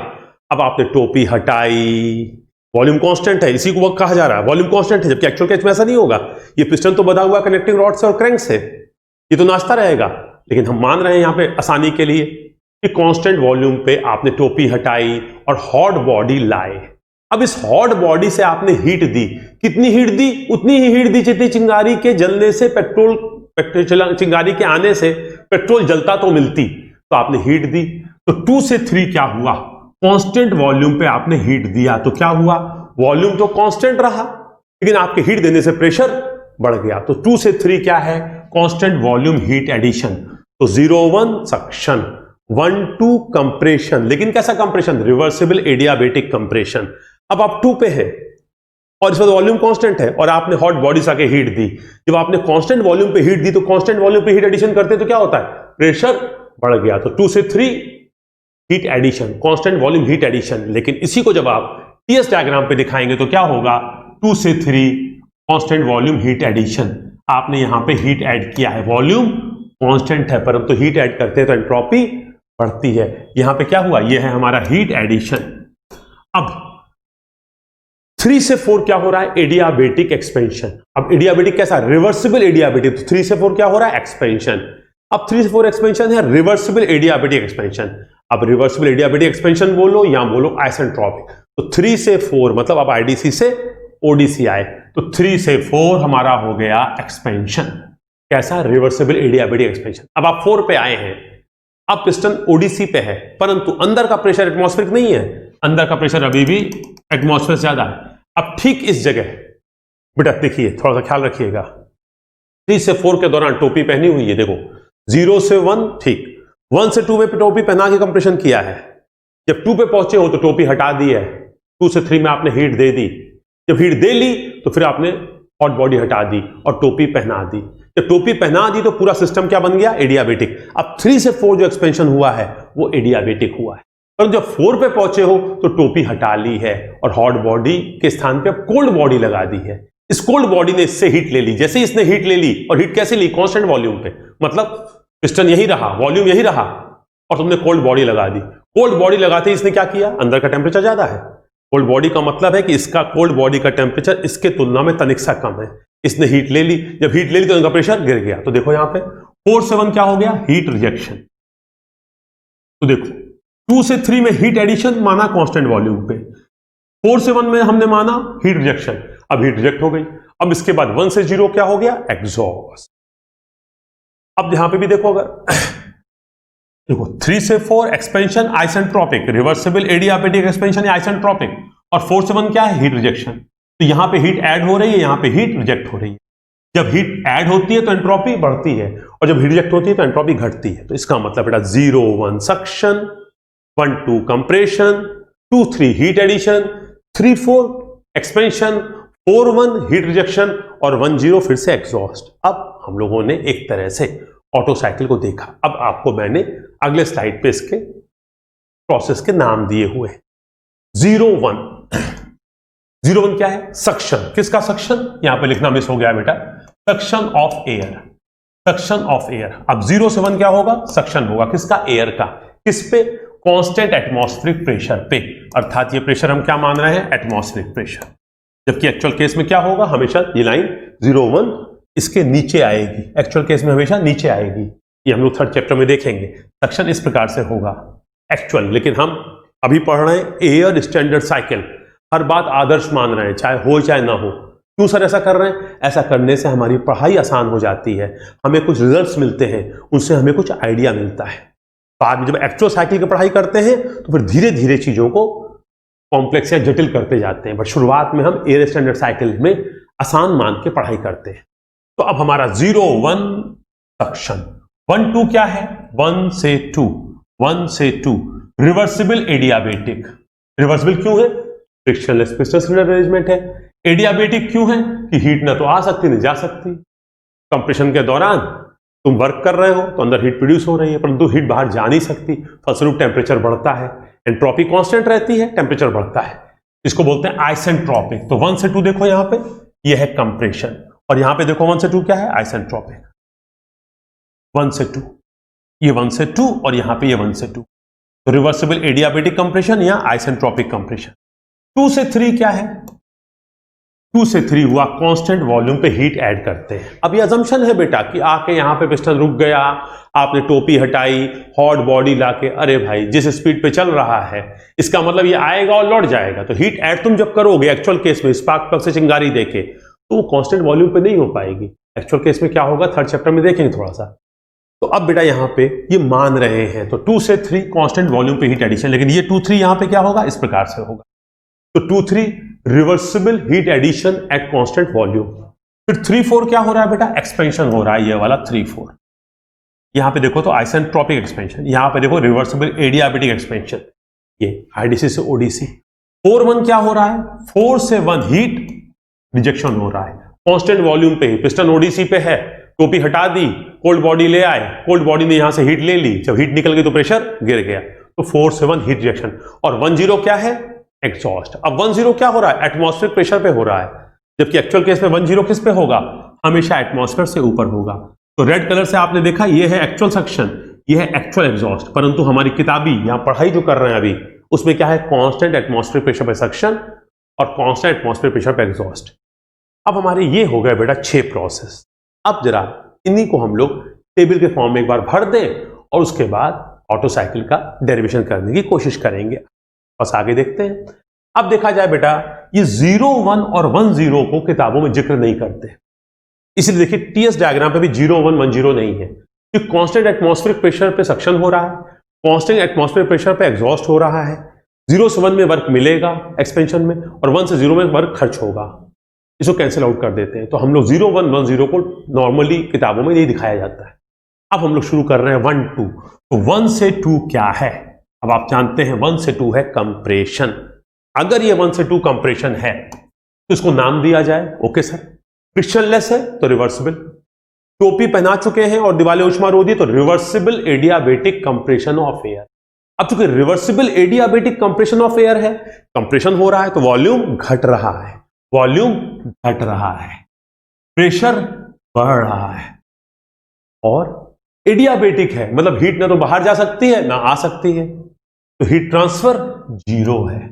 अब आपने टोपी हटाई, वॉल्यूम कांस्टेंट है, इसी को कहा जा रहा है वॉल्यूम कांस्टेंट है, जबकि एक्चुअल केस में ऐसा नहीं होगा। ये पिस्टन तो बधा हुआ कनेक्टिंग रॉड से और क्रैंक से, ये तो नाचता रहेगा, लेकिन हम मान रहे हैं यहां पे आसानी के लिए कि कांस्टेंट वॉल्यूम पे आपने टोपी हटाई और हॉट बॉडी लाए। अब इस हॉट बॉडी से आपने हीट दी, कितनी हीट दी? उतनी ही हीट दी जितनी चिंगारी के जलने से चिंगारी के आने से पेट्रोल जलता तो मिलती, तो आपने हीट दी। तो 2 से 3 क्या हुआ? कांस्टेंट वॉल्यूम पे आपने हीट दिया, तो क्या हुआ? वॉल्यूम तो कांस्टेंट रहा, लेकिन आपके हीट देने से प्रेशर बढ़ गया। तो 2 से 3 क्या है? Constant volume heat addition. तो 0-1 सक्शन, 1-2 कंप्रेशन, लेकिन कैसा कंप्रेशन? Reversible adiabatic compression. अब आप 2 पे है और इस पर वॉल्यूम कांस्टेंट है और आपने हॉट बॉडी से आके हीट दी। जब आपने कांस्टेंट वॉल्यूम पे हीट दी तो कांस्टेंट वॉल्यूम पे हीट एडिशन करते तो क्या होता है? प्रेशर बढ़ गया। तो 2 से 3 heat addition, constant volume heat addition. लेकिन इसी को जब आप टीएस डायग्राम पे दिखाएंगे तो क्या होगा? 2 से 3 कांस्टेंट वॉल्यूम हीट एडिशन। आपने यहां पे हीट ऐड किया है, वॉल्यूम कांस्टेंट है परंतु हीट ऐड करते हैं तो एंट्रोपी बढ़ती है। यहां पे क्या हुआ? यह है हमारा हीट एडिशन। अब 3 से 4 क्या हो रहा है? Adiabatic expansion. अब एडियाबेटिक कैसा? Reversible adiabatic. तो 3 से 4 क्या हो रहा है? एक्सपेंशन। अब 3 से 4 एक्सपेंशन है रिवर्सिबल एडियाबेटिक एक्सपेंशन। अब रिवर्सिबल एडियाबेटिक एक्सपेंशन बोलो या बोलो आइसेंट्रोपिक। तो 3 से 4 मतलब अब आईडीसी से ओडीसी आए, तो 3 से 4 हमारा हो गया एक्सपेंशन। कैसा? Reversible adiabatic expansion. अब आप 4 पे आए हैं, अब पिस्टन ओडीसी पे है परंतु अंदर का प्रेशर एटमॉस्फेरिक नहीं है, अंदर का प्रेशर अभी भी एटमॉस्फेयर से ज्यादा है। अब ठीक इस जगह बेटा देखिए, थोड़ा सा ख्याल रखिएगा, 3 से 4 के दौरान टोपी पहनी हुई है, देखो 0 से 1 ठीक, 1 से 2 में टोपी पहना के कंप्रेशन किया है। जब 2 पे पहुंचे हो तो टोपी हटा दी है, 2 से 3 में आपने हीट दे दी। जब हीट दे ली तो फिर आपने हॉट बॉडी हटा दी और टोपी पहना दी। जब टोपी पहना दी तो पूरा सिस्टम क्या बन गया? एडियाबेटिक। अब 3 से 4 जो एक्सपेंशन हुआ है वो एडियाबेटिक हुआ है। पर जब 4 पे पहुंचे हो तो टोपी हटा ली है और हॉट बॉडी के स्थान पे अब कोल्ड बॉडी लगा दी है। इस कोल्ड बॉडी ने इससे हीट ले ली। जैसे ही इसने हीट ले ली, और हीट कैसे ली? कांस्टेंट वॉल्यूम पे, मतलब पिस्टन यही रहा, वॉल्यूम यही रहा और तुमने कोल्ड बॉडी लगा दी। कोल्ड बॉडी लगाते ही इसने क्या किया? अंदर का टेम्परेचर ज्यादा है। कोल्ड बॉडी का मतलब है कि इसका कोल्ड बॉडी का टेम्परेचर इसके तुलना में तनिक सा कम है। इसने हीट ले ली, जब हीट ले ली तो इनका प्रेशर गिर गया। तो देखो यहां पे 4 से 1 क्या हो गया? Heat rejection. तो देखो 2 से 3 में हीट एडिशन माना कांस्टेंट वॉल्यूम पे, 4 से 1 में हमने माना हीट रिजेक्शन। अब हीट रिजेक्ट हो गई। अब इसके बाद 1 से 0 क्या हो गया? एग्जॉस्ट। अब यहां पे भी देखो, अगर देखो 3 से 4 expansion isentropic, reversible adiabatic expansion या आइसेंट्रोपिक, और 4 से 1 क्या है? Heat rejection. तो यहां पे हीट ऐड हो रही है, यहां पे हीट रिजेक्ट हो रही है। जब हीट ऐड होती है तो एंट्रोपी बढ़ती है और जब हीट रिजेक्ट होती है तो एंट्रोपी घटती है। तो इसका मतलब बेटा 0-1 suction, 1-2 compression, 2-3 heat addition, 3-4 expansion, 4-1 heat rejection और 1-0 फिर से एग्जॉस्ट। अब हम लोगों ने एक तरह से ऑटो साइकिल को देखा। अब आपको मैंने अगले स्लाइड पे इसके प्रोसेस के नाम दिए हुए हैं। 0-1 क्या है? सक्शन। किसका सक्शन? यहां पे लिखना मिस हो गया बेटा, suction of air, suction of air. अब 0 से 1 क्या होगा? सक्शन होगा। किसका? एयर का। किस पे? कांस्टेंट एटमॉस्फेरिक प्रेशर पे, अर्थात ये प्रेशर हम क्या मान रहे हैं? Atmospheric pressure. जबकि एक्चुअल केस में क्या होगा? हमेशा ये लाइन 0-1 इसके नीचे आएगी, एक्चुअल केस में हमेशा नीचे आएगी। ये हम लोग 3rd चैप्टर में देखेंगे। सक्शन इस प्रकार से होगा एक्चुअल, लेकिन हम अभी पढ़ रहे हैं एयर स्टैंडर्ड साइकिल। हर बात आदर्श मान रहे हैं, चाहे हो चाहे ना हो। क्यों सर ऐसा कर रहे हैं? ऐसा करने से हमारी पढ़ाई आसान हो जाती है, हमें कुछ रिजल्ट्स मिलते हैं, उनसे हमें कुछ आइडिया मिलता है। बाद में जब एक्चुअल साइकिल की पढ़ाई करते हैं तो फिर धीरे धीरे चीजों को कॉम्प्लेक्स या जटिल करते जाते हैं, बट शुरुआत में हम एयर स्टैंडर्ड साइकिल में आसान मान के पढ़ाई करते हैं। तो अब हमारा 0-1 सक्शन, 1-2 क्या है? 1 से 2, 1 से 2 रिवर्सिबल एडियाबेटिक। रिवर्सिबल क्यों है? फ्रिक्शनलेस पिस्टन सिलेंडर अरेंजमेंट है। एडियाबेटिक क्यों है? कि हीट ना तो आ सकती ना जा सकती। कंप्रेशन के दौरान तुम वर्क कर रहे हो तो अंदर हीट प्रोड्यूस हो रही है, परंतु हीट बाहर जा नहीं सकती, फलस्वरूप टेम्परेचर बढ़ता है। एंट्रोपी कांस्टेंट रहती है, टेम्परेचर बढ़ता है। इसको बोलते हैं आइसेंट्रोपिक। तो 1 से 2 देखो यहां पे, यह है कंप्रेशन, और यहां पे देखो 1 से 2 क्या है? आइसेंट्रोपिक। 1 से 2, ये 1 से 2 और यहां पे ये 1 से 2। तो रिवर्सिबल एडियाबेटिक कंप्रेशन या आइसेंट्रोपिक कंप्रेशन। 2 से 3 क्या है? 2 से 3 हुआ कांस्टेंट वॉल्यूम पे हीट ऐड करते हैं। अब ये अजम्पशन है बेटा कि आके यहां पे पिस्टन रुक गया, आपने टोपी हटाई, हॉट बॉडी लाके, अरे भाई जिस स्पीड पे चल रहा है इसका मतलब ये आएगा और लौट जाएगा। तो हीट ऐड तुम जब करोगे एक्चुअल केस में स्पार्क प्लग से चिंगारी देके, तो वो कांस्टेंट वॉल्यूम पे नहीं हो पाएगी। एक्चुअल केस में क्या होगा, थर्ड चैप्टर में देखेंगे थोड़ा सा। तो अब बेटा यहां पे ये मान रहे हैं, तो 2 से 3 कांस्टेंट वॉल्यूम पे हीट एडिशन, लेकिन ये 2-3 यहां पे क्या होगा, इस प्रकार से होगा। तो 2-3 reversible heat addition at constant volume. फिर 3-4 क्या हो रहा है बेटा, एक्सपेंशन हो रहा है, ये वाला 3-4। यहां पे देखो तो आइसेंट्रोपिक एक्सपेंशन, यहां पे देखो रिवर्सिबल एडियाबेटिक एक्सपेंशन, ये आईडीसी से ओडीसी। 4-1 क्या हो रहा है, 4 से 1 हीट रिजेक्शन हो रहा है कांस्टेंट वॉल्यूम पे ही। पिस्टन ओडीसी पे है, टोपी हटा दी, कोल्ड बॉडी ले आए, कोल्ड बॉडी ने यहां से हीट ले ली, जब हीट निकल गई तो प्रेशर गिर गया, तो 4 से 1 हीट रिजेक्शन। और 10 क्या है, एग्जॉस्ट। अब 10 क्या हो रहा है, एटमॉस्फेरिक प्रेशर पे हो रहा है, जबकि एक्चुअल केस में 10 किस पे होगा, हमेशा एटमॉस्फेयर से ऊपर होगा। तो रेड कलर से आपने देखा ये है एक्चुअल सक्शन, ये है एक्चुअल एग्जॉस्ट, परंतु हमारी किताबी यहां पढ़ाई जो कर रहे हैं अभी उसमें क्या है, कांस्टेंट एटमॉस्फेरिक प्रेशर पे सक्शन और कांस्टेंट एटमॉस्फेरिक प्रेशर पे एग्जॉस्ट। अब हमारे ये हो गए बेटा 6 प्रोसेस। अब जरा इन्हीं को हम लोग टेबल के फॉर्म में एक बार भर दें और उसके बाद ऑटो साइकिल का डेरिवेशन करने की कोशिश करेंगे। बस आगे देखते हैं। अब देखा जाए बेटा, ये 0, 1 और 10 को किताबों में जिक्र नहीं करते, इसलिए देखिए टीएस डायग्राम पे भी 0, 1, 10 नहीं है, क्योंकि कांस्टेंट एटमॉस्फेरिक प्रेशर पे सक्शन हो रहा है, कांस्टेंट एटमॉस्फेरिक प्रेशर पे एग्जॉस्ट हो रहा है। 0 से 1 में वर्क मिलेगा एक्सपेंशन में, और 1 से 0 में वर्क खर्च होगा। इसको कैंसिल आउट कर देते हैं, तो हम लोग 0, 1, 10 को नॉर्मली किताबों में नहीं दिखाया जाता है। अब हम लोग शुरू कर रहे हैं 1, 2। तो 1 से 2 क्या है, अब आप जानते हैं 1 से 2 है कंप्रेशन। अगर ये 1 से 2 कंप्रेशन है तो इसको नाम दिया जाए, ओके सर। फ्रिक्शनलेस है तो रिवर्सिबल, टोपी पहना चुके हैं और दीवारें उष्मा रोधी, तो reversible adiabatic compression of air. अब चूंकि reversible adiabatic compression of air है, कंप्रेशन हो रहा है तो वॉल्यूम घट रहा है, वॉल्यूम घट रहा है, प्रेशर बढ़ रहा है, और एडियाबेटिक है मतलब हीट ना तो बाहर जा सकती है ना आ सकती है, तो हीट ट्रांसफर 0 है।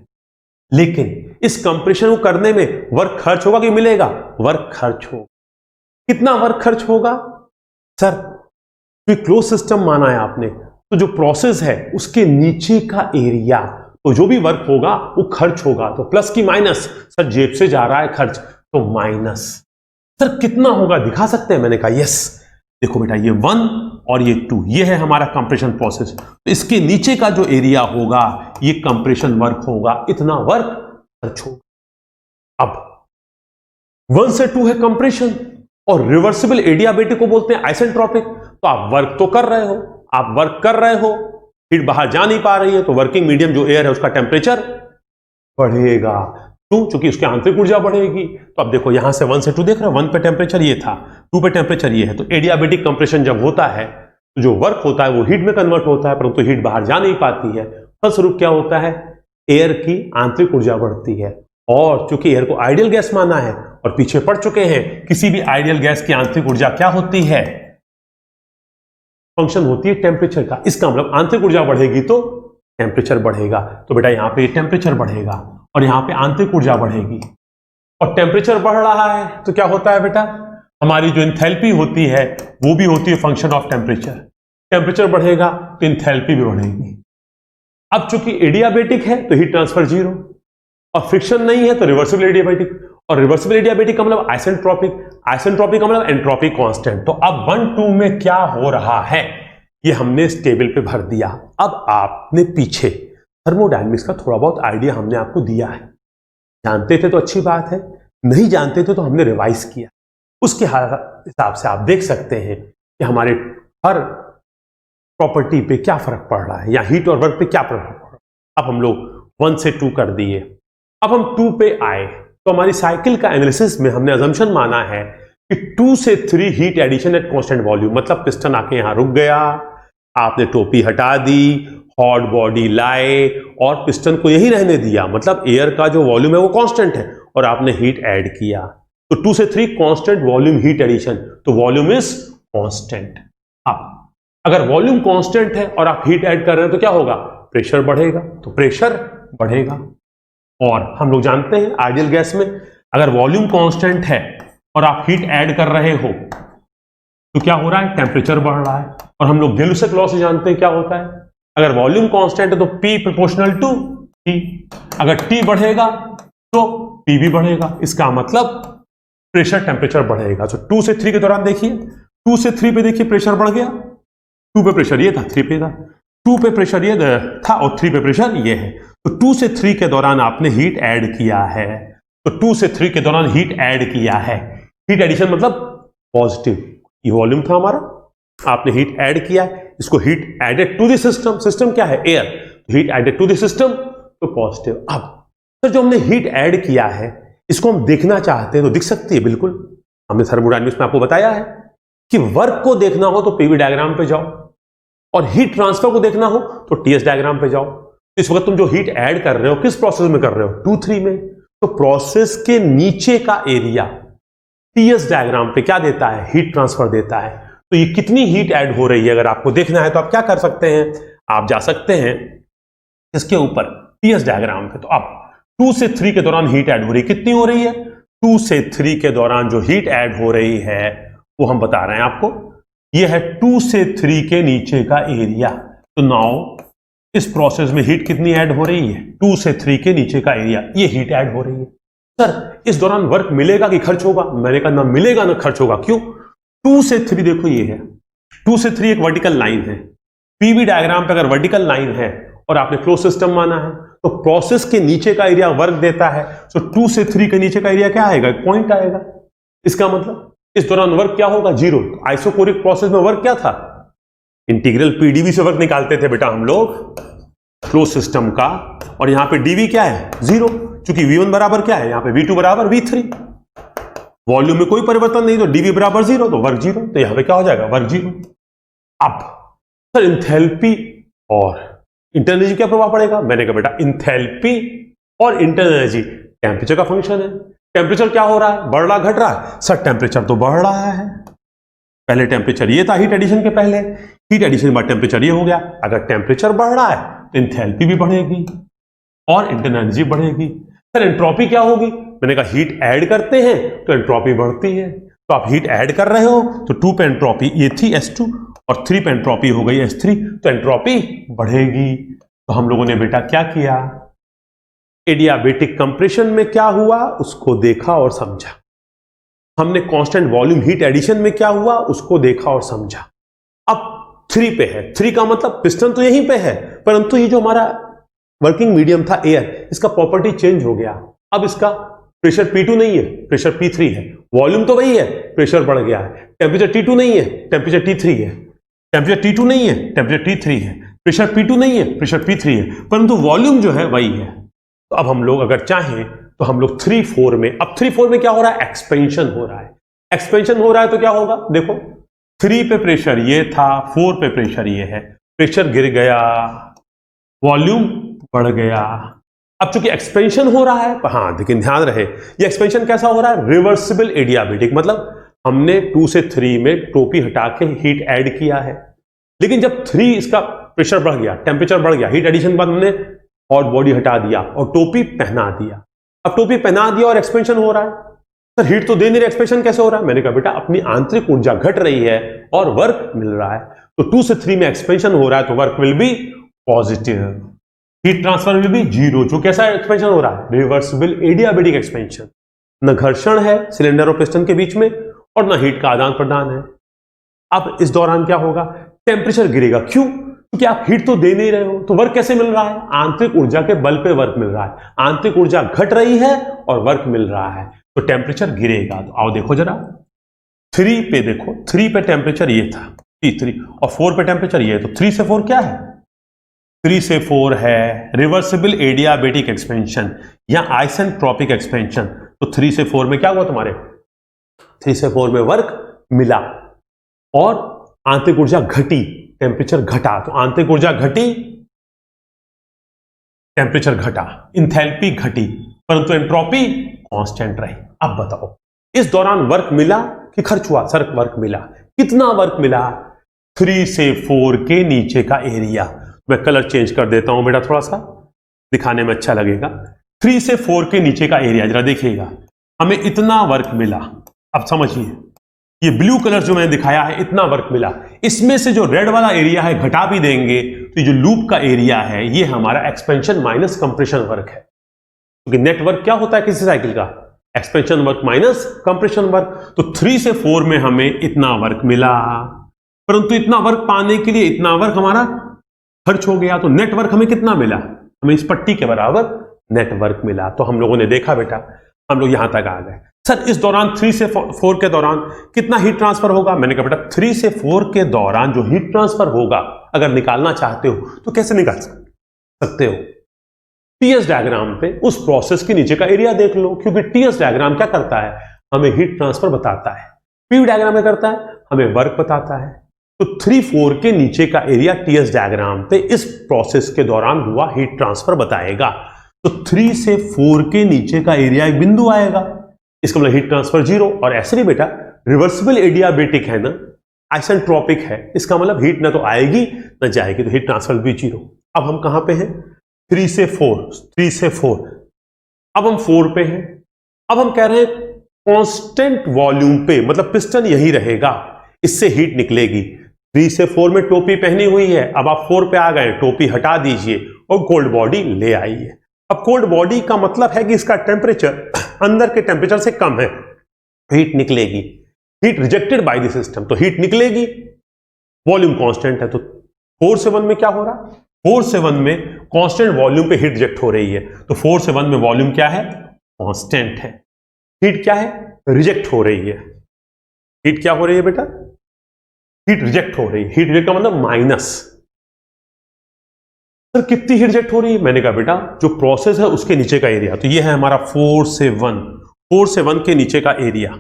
लेकिन इस कंप्रेशन को करने में वर्क खर्च होगा कि मिलेगा, वर्क खर्च होगा। कितना वर्क खर्च होगा सर, तो क्लोज सिस्टम माना है आपने, तो जो प्रोसेस है उसके नीचे का एरिया, तो जो भी वर्क होगा वो खर्च होगा। तो प्लस की माइनस, सर जेब से जा रहा है खर्च तो माइनस। सर कितना होगा दिखा सकते हैं, मैंने कहा यस। देखो बेटा ये 1 और ये 2, ये है हमारा कंप्रेशन प्रोसेस, तो इसके नीचे का जो एरिया होगा ये कंप्रेशन वर्क होगा, इतना वर्क खर्च होगा। अब 1 से 2 है कंप्रेशन, और रिवर्सिबल एडियाबेटिक को बोलते हैं आइसेंट्रोपिक। तो आप वर्क तो कर रहे हो, आप वर्क कर रहे हो, हीट बाहर जा नहीं पा रही है, तो वर्किंग मीडियम जो एयर है उसका टेम्परेचर बढ़ेगा। क्यों? क्योंकि उसकी आंतरिक ऊर्जा बढ़ेगी। तो अब देखो यहां से 1 से 2 देख रहे हो, 1 पे टेम्परेचर ये था, 2 पे टेम्परेचर ये है, तो एडियाबेटिक कंप्रेशन जब होता है तो जो वर्क होता है वो हीट में कन्वर्ट होता है, परंतु हीट बाहर जा नहीं पाती है। फलस्वरूप क्या होता है, एयर की आंतरिक ऊर्जा बढ़ती है। और चूंकि एयर को आइडियल गैस माना है और पीछे पड़ चुके हैं, किसी भी आइडियल गैस की आंतरिक ऊर्जा क्या होती है, फंक्शन होती है टेम्परेचर का। इसका मतलब आंतरिक ऊर्जा बढ़ेगी तो टेम्परेचर बढ़ेगा। तो बेटा यहां पे टेम्परेचर बढ़ेगा और यहां पे आंतरिक ऊर्जा बढ़ेगी, और टेम्परेचर बढ़ रहा है तो क्या होता है बेटा, हमारी जो इंथैल्पी होती है वो भी होती है फंक्शन ऑफ टेम्परेचर। टेम्परेचर बढ़ेगा तो इंथैल्पी भी बढ़ेगी। अब चूंकि एडियाबेटिक है तो हीट ट्रांसफर 0, और फ्रिक्शन नहीं है तो रिवर्सिबल एडियाबेटिक, और रिवर्सिबल एडियाबेटिक का मतलब आइसेंट्रोपिक, आइसेंट्रोपिक का मतलब एंट्रोपी कांस्टेंट। तो अब 1, 2 में क्या हो रहा है ये हमने इस टेबल पे भर दिया। अब आपने पीछे थर्मोडायनेमिक्स का थोड़ा बहुत आइडिया हमने आपको दिया है, जानते थे तो अच्छी बात है, नहीं जानते थे तो हमने रिवाइज किया। उसके हिसाब से आप देख सकते हैं कि हमारे हर प्रॉपर्टी पे क्या फर्क पड़ रहा है, या हीट और वर्क पे क्या प्रभाव पड़ रहा है। अब हम लोग 1 से 2 कर दिए, अब हम 2 पे आए, तो हमारी साइकिल का एनालिसिस में हमने अजम्पशन माना है कि 2 से 3 heat addition at constant volume, मतलब पिस्टन आके यहां रुक गया, आपने टोपी हटा दी, हॉट बॉडी लाए और पिस्टन को यही रहने दिया, मतलब एयर का जो वॉल्यूम है वो कांस्टेंट है, और आपने हीट ऐड किया। तो 2 से 3 कांस्टेंट वॉल्यूम हीट एडिशन, तो वॉल्यूम इज कांस्टेंट। अब अगर वॉल्यूम कांस्टेंट है और आप हीट ऐड कर रहे हैं तो क्या होगा, प्रेशर बढ़ेगा, तो प्रेशर बढ़ेगा। और हम लोग जानते हैं आइडियल गैस में अगर वॉल्यूम कांस्टेंट है और आप हीट ऐड कर रहे हो तो क्या हो रहा है, टेम्परेचर बढ़ रहा है। और हम लोग गेलुसक लॉ से जानते हैं क्या होता है, अगर वॉल्यूम कांस्टेंट है तो P प्रोपोर्शनल टू T, अगर T बढ़ेगा तो P भी बढ़ेगा। इसका मतलब प्रेशर टेम्परेचर बढ़ेगा। तो 2 से 3 के दौरान देखिए, 2 से 3 पे देखिए प्रेशर बढ़ गया, 2 पे प्रेशर ये था, 3 पे था, 2 पे प्रेशर ये था और 3 पे प्रेशर ये है। तो 2 से 3 के दौरान आपने हीट ऐड किया है, तो 2 से 3 के दौरान हीट ऐड किया है। हीट एडिशन मतलब पॉजिटिव, ये वॉल्यूम था हमारा, आपने हीट ऐड किया है, इसको heat added to the system. System क्या है, air, heat added to the system तो पॉजिटिव। अब तो जो हमने हीट ऐड किया है इसको हम देखना चाहते हैं तो दिख सकती है, बिल्कुल। हमने थर्मोडायनेमिक्स में आपको बताया है कि वर्क को देखना हो तो पीवी डायग्राम पे जाओ और हीट ट्रांसफर को देखना हो तो टीएस डायग्राम पे जाओ। इस वक्त तुम जो हीट ऐड कर रहे हो किस प्रोसेस में कर रहे हो, 2-3 में, तो प्रोसेस के नीचे का एरिया टीएस डायग्राम पे क्या देता है, हीट ट्रांसफर देता है। तो ये कितनी हीट ऐड हो रही है अगर आपको देखना है तो आप क्या कर सकते हैं, आप जा सकते हैं इसके ऊपर टीएस डायग्राम पे। तो अब 2 से 3 के दौरान हीट ऐड हो रही है, कितनी हो रही है, 2 से 3 के दौरान जो हीट ऐड हो रही है वो हम बता रहे हैं आपको, ये है 2 से 3 के नीचे का एरिया। तो नाउ इस प्रोसेस में हीट कितनी ऐड हो रही है, 2 से 3 के नीचे का एरिया, ये हीट ऐड हो रही है। सर इस दौरान वर्क मिलेगा कि खर्च होगा, मैंने कहा ना मिलेगा ना खर्च होगा। क्यों, 2 से 3 देखो ये है, 2 से 3 एक वर्टिकल लाइन है, पीवी डायग्राम पे अगर वर्टिकल लाइन है और आपने क्लोज सिस्टम माना है तो प्रोसेस के नीचे का एरिया वर्क देता है। तो 2 से 3 के नीचे का एरिया क्या आएगा, एक पॉइंट आएगा। इसका मतलब इस दौरान वर्क क्या होगा, 0। आइसोकोरिक प्रोसेस में वर्क क्या था, इंटीग्रल पीडीवी से वर्क निकालते थे बेटा हम लोग क्लोज सिस्टम का, और यहां पे डीवी क्या है, 0, क्योंकि V1 बराबर क्या है, यहां पे V2 बराबर V3, वॉल्यूम में कोई परिवर्तन नहीं तो डीवी बराबर 0, तो वर्क 0, तो यहां पे क्या हो जाएगा, वर्क 0। अब सर इंथैल्पी और इंटरनल एनर्जी क्या प्रभाव पड़ेगा, मैंने कहा बेटा इंथैल्पी और इंटरनल एनर्जी टेम्परेचर का फंक्शन है। टेम्परेचर क्या हो रहा है, बढ़ रहा घट रहा है, सर टेम्परेचर तो बढ़ रहा है। पहले टेम्परेचर ये था हीट एडिशन के पहले, हीट एडिशन के बाद टेम्परेचर ये हो गया। अगर टेम्परेचर बढ़ रहा है तो इंथैल्पी भी बढ़ेगी और इंटरनल एनर्जी बढ़ेगी। सर एंट्रोपी क्या होगी, मैंने कहा हीट ऐड करते हैं तो एंट्रोपी बढ़ती है। तो आप हीट ऐड कर रहे हो तो 2 पे एंट्रोपी ये थी S2 और 3 पे एंट्रोपी हो गई S3, तो एंट्रोपी बढ़ेगी। तो हम लोगों ने बेटा क्या किया, एडियाबेटिक कंप्रेशन में क्या हुआ उसको देखा और समझा, हमने कांस्टेंट वॉल्यूम हीट एडिशन में क्या हुआ उसको देखा और समझा। अब 3 पे है, 3 का मतलब पिस्टन तो यहीं पे है, परंतु ये जो हमारा वर्किंग मीडियम था एयर, इसका प्रॉपर्टी चेंज हो गया। अब इसका प्रेशर P2 नहीं है, प्रेशर P3 है, वॉल्यूम तो वही है, प्रेशर बढ़ गया है। टेम्परेचर T2 नहीं है, टेम्परेचर T3 है, टेम्परेचर T2 नहीं है, टेम्परेचर T3 है, प्रेशर P2 नहीं है, प्रेशर P3 है, परंतु वॉल्यूम जो है वही है। तो अब हम लोग अगर चाहें तो हम लोग 3-4 में, अब 3-4 में क्या हो रहा है, एक्सपेंशन हो रहा है। एक्सपेंशन हो रहा है तो क्या होगा, देखो 3 पे प्रेशर ये था, 4 पे प्रेशर ये है, प्रेशर गिर गया, वॉल्यूम बढ़ गया। अब चूंकि एक्सपेंशन हो रहा है, हाँ लेकिन ध्यान रहे ये एक्सपेंशन कैसा हो रहा है, रिवर्सिबल एडियाबेटिक, मतलब हमने 2 से 3 में टोपी हटा के हीट ऐड किया है, लेकिन जब 3 इसका प्रेशर बढ़ गया, टेम्परेचर बढ़ गया, हीट एडिशन के बाद हमने हॉट बॉडी हटा दिया और टोपी पहना दिया। अब टोपी पहना दिया और एक्सपेंशन हो रहा है, सर हीट तो दे नहीं रहा, एक्सपेंशन कैसे हो रहा है, मैंने कहा बेटा अपनी आंतरिक ऊर्जा घट रही है और वर्क मिल रहा है। तो 2 से 3 में एक्सपेंशन हो रहा है तो work will be positive, heat transfer will be 0। जो कैसा एक्सपेंशन हो रहा है, रिवर्सिबल एडियाबेटिक एक्सपेंशन, न घर्षण है सिलेंडर और पिस्टन के बीच में और न हीट का आदान प्रदान है। अब इस दौरान क्या होगा, टेम्परेचर गिरेगा, क्यों, क्योंकि आप हीट तो दे नहीं रहे हो, तो वर्क कैसे मिल रहा है, आंतरिक ऊर्जा के बल पे वर्क मिल रहा है, आंतरिक ऊर्जा घट रही है और वर्क मिल रहा है, तो टेम्परेचर गिरेगा। तो आओ देखो जरा 3 पे, देखो 3 पे टेम्परेचर ये था T3 और 4 पे टेम्परेचर ये है, तो 3 से 4 क्या है, 3 से 4 है रिवर्सिबल एडियाबेटिक एक्सपेंशन या आइसेंट्रोपिक एक्सपेंशन। तो 3 से 4 में क्या हुआ तुम्हारे, 3 से 4 में वर्क मिला और आंतरिक ऊर्जा घटी, टेम्परेचर घटा, तो आंतरिक ऊर्जा घटी, टेम्परेचर घटा, इंथैल्पी घटी, परंतु एंट्रोपी कांस्टेंट रही। अब बताओ इस दौरान वर्क मिला कि खर्च हुआ, सर वर्क मिला, कितना वर्क मिला, 3 से 4 के नीचे का एरिया। मैं कलर चेंज कर देता हूं बेटा, थोड़ा सा दिखाने में अच्छा लगेगा। 3 से 4 के नीचे का एरिया जरा देखिएगा, हमें इतना वर्क मिला। अब समझिए, ये ब्लू कलर जो मैंने दिखाया है, इतना वर्क मिला। इसमें से जो रेड वाला एरिया है घटा भी देंगे तो ये जो लूप का एरिया है ये हमारा एक्सपेंशन माइनस कंप्रेशन वर्क है। क्योंकि नेटवर्क क्या होता है किसी साइकिल का? Expansion work minus compression work. तो 3 से 4 में हमें इतना वर्क मिला, परंतु इतना वर्क पाने के लिए इतना वर्क हमारा खर्च हो गया। तो नेटवर्क हमें कितना मिला? हमें इस पट्टी के बराबर नेटवर्क मिला। तो हम लोगों ने देखा बेटा, हम लोग यहां तक आ गए। सर इस दौरान 3 से 4 के दौरान कितना हीट ट्रांसफर होगा? मैंने कहा बेटा 3 से 4 के दौरान जो हीट ट्रांसफर होगा अगर निकालना चाहते हो तो कैसे निकाल सकते हो? टीएस डायग्राम पे उस प्रोसेस के नीचे का एरिया देख लो, क्योंकि टीएस डायग्राम क्या करता है? हमें हीट ट्रांसफर बताता है। पीवी डायग्राम में करता है, हमें वर्क बताता है। तो 3-4 के नीचे का एरिया टीएस डायग्राम पे इस प्रोसेस के दौरान हुआ हीट ट्रांसफर बताएगा। तो 3 से 4 के नीचे का एरिया एक बिंदु आएगा, इसका मतलब हीट ट्रांसफर 0। और ऐसे नहीं बेटा, रिवर्सिबल एडियाबेटिक है ना, आइसेंट्रोपिक है, इसका मतलब हीट ना तो आएगी ना जाएगी, तो हीट ट्रांसफर भी 0। अब हम कहां पे हैं? 3 से 4। अब हम 4 पे हैं। अब हम कह रहे हैं कांस्टेंट वॉल्यूम पे, मतलब पिस्टन यही रहेगा, इससे हीट निकलेगी। 3 से 4 में टोपी पहनी हुई है, अब आप 4 पे आ गए, टोपी हटा दीजिए और कोल्ड बॉडी ले आइए। अब कोल्ड बॉडी का मतलब है कि इसका टेम्परेचर अंदर के टेम्परेचर से कम है, हीट निकलेगी। Heat rejected by the system, तो हीट निकलेगी। वॉल्यूम कांस्टेंट है, तो 4 से 1 में क्या हो रहा? 4 से 1 में कांस्टेंट वॉल्यूम पे हीट रिजेक्ट हो रही है। तो 4 से 1 में वॉल्यूम क्या है? कांस्टेंट है। हीट क्या है? रिजेक्ट हो रही है। हीट क्या हो रही है बेटा? हीट रिजेक्ट हो रही है। हीट रिजेक्ट का मतलब माइनस। सर कितनी हीट रिजेक्ट हो रही है? मैंने कहा बेटा जो प्रोसेस है उसके नीचे का एरिया। तो ये है हमारा 4 से 1। 4 से 1 के नीचे का एरिया,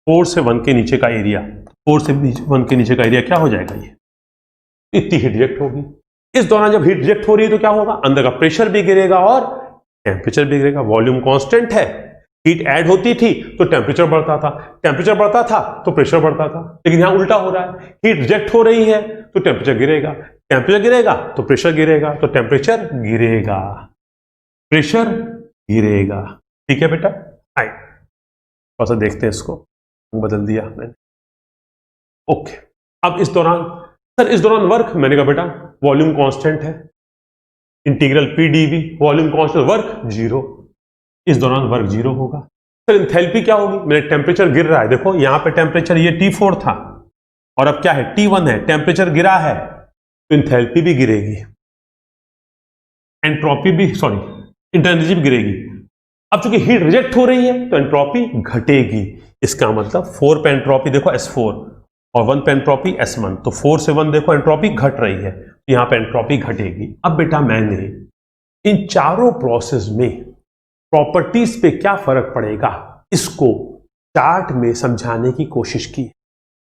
4 से 1 के नीचे का एरिया, 4 से 1 के नीचे का एरिया क्या हो जाएगा? ये इतनी हीट रिजेक्ट होगी। इस दौरान जब हीट रिजेक्ट हो रही है तो क्या होगा? अंदर का प्रेशर भी गिरेगा और टेम्परेचर भी गिरेगा। वॉल्यूम कांस्टेंट है, हीट ऐड होती थी तो टेम्परेचर बढ़ता था, टेम्परेचर बढ़ता था तो प्रेशर बढ़ता था। लेकिन यहां उल्टा हो रहा है, हीट रिजेक्ट हो रही है तो टेम्परेचर गिरेगा, टेम्परेचर गिरेगा तो प्रेशर गिरेगा, तो टेम्परेचर गिरेगा, प्रेशर गिरेगा। ठीक है बेटा, आइए थोड़ा सा देखते हैं इसको, बदल दिया मैंने। ओके, अब इस दौरान सर इस दौरान वर्क, मैंने कहा बेटा वॉल्यूम कांस्टेंट है, integral P d V, volume constant, work 0। इस दौरान वर्क 0 होगा। सर एंथैल्पी क्या होगी? मेरे टेम्परेचर गिर रहा है, देखो यहां पे टेम्परेचर ये T4 था और अब क्या है? T1 है। टेम्परेचर गिरा है तो एंथैल्पी भी गिरेगी, एंट्रोपी भी, सॉरी एनर्जी भी गिरेगी। अब चूंकि हीट रिजेक्ट हो रही है तो एंट्रोपी घटेगी। इसका मतलब 4 पे एंट्रोपी देखो S4 और 1 पे एंट्रोपी S1, तो 4 से 1 देखो एंट्रोपी घट रही है, यहां पे एंट्रोपी घटेगी। अब बेटा मैंने इन चारों प्रोसेस में प्रॉपर्टीज पे क्या फर्क पड़ेगा इसको चार्ट में समझाने की कोशिश की।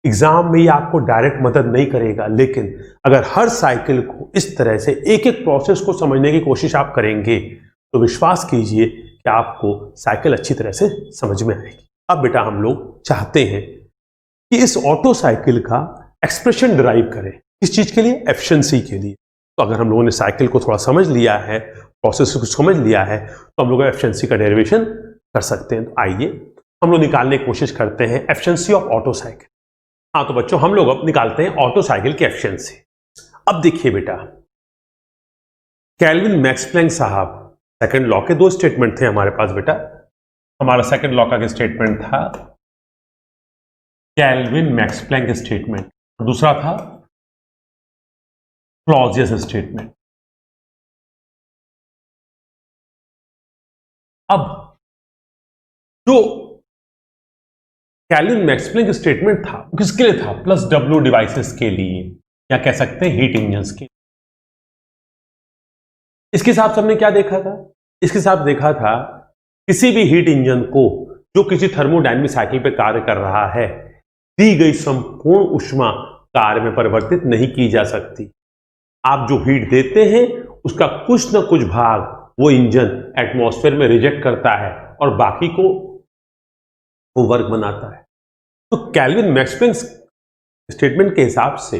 एग्जाम में ये आपको डायरेक्ट मदद नहीं करेगा, लेकिन अगर हर साइकिल को इस तरह से एक एक प्रोसेस को समझने की कोशिश आप करेंगे तो विश्वास कीजिए कि आपको साइकिल अच्छी तरह से समझ में आएगी। अब बेटा हम लोग चाहते हैं कि इस ऑटो साइकिल का एक्सप्रेशन डिराइव करें। किस चीज के लिए? एफिशिएंसी के लिए। तो अगर हम लोगों ने साइकिल को थोड़ा समझ लिया है, प्रोसेस को समझ लिया है, तो हम लोग एफिशिएंसी का डेरिवेशन कर सकते हैं। तो आइए हम लोग निकालने की कोशिश करते हैं एफिशिएंसी ऑफ ऑटो साइकिल। हाँ तो बच्चों हम लोग अब निकालते हैं ऑटो साइकिल की एफिशिएंसी। अब देखिए बेटा, केल्विन मैक्स प्लैंक साहब सेकंड लॉ के 2 स्टेटमेंट थे हमारे पास बेटा। हमारा सेकंड लॉ का स्टेटमेंट था केल्विन मैक्स प्लैंक स्टेटमेंट, दूसरा था क्लॉजियस स्टेटमेंट। अब जो केल्विन मैक्स प्लैंक स्टेटमेंट था वो किसके लिए था? प्लस डब्ल्यू डिवाइसेस के लिए, या कह सकते हैं हीट इंजन्स के। इसके हिसाब से हमने क्या देखा था? इसके साथ देखा था किसी भी हीट इंजन को जो किसी थर्मोडायनेमिक साइकिल पे कार्य कर रहा है, दी गई संपूर्ण ऊष्मा कार्य में परिवर्तित नहीं की जा सकती। आप जो हीट देते हैं उसका कुछ न कुछ भाग वो इंजन एटमॉस्फेयर में रिजेक्ट करता है और बाकी को वो वर्क बनाता है। तो केल्विन मैक्स प्लैंक स्टेटमेंट के हिसाब से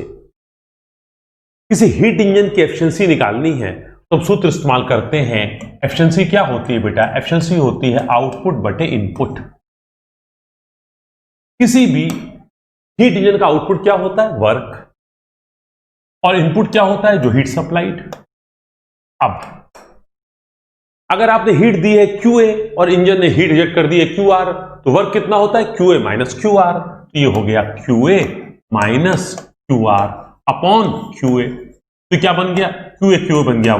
किसी हीट इंजन की एफिशिएंसी निकालनी है तो हम सूत्र इस्तेमाल करते हैं। एफिशिएंसी क्या होती है बेटा? एफिशिएंसी होती है आउटपुट बटे इनपुट। किसी भी हीट इंजन का आउटपुट क्या होता है? वर्क। और इनपुट क्या होता है? जो हीट सप्लाइड। अब अगर आपने हीट दी है QA और इंजन ने हीट रिजेक्ट कर दी है QR, तो वर्क कितना होता है? QA minus QR। तो ये हो गया QA minus QR upon QA। तो क्या बन गया? QA बन गया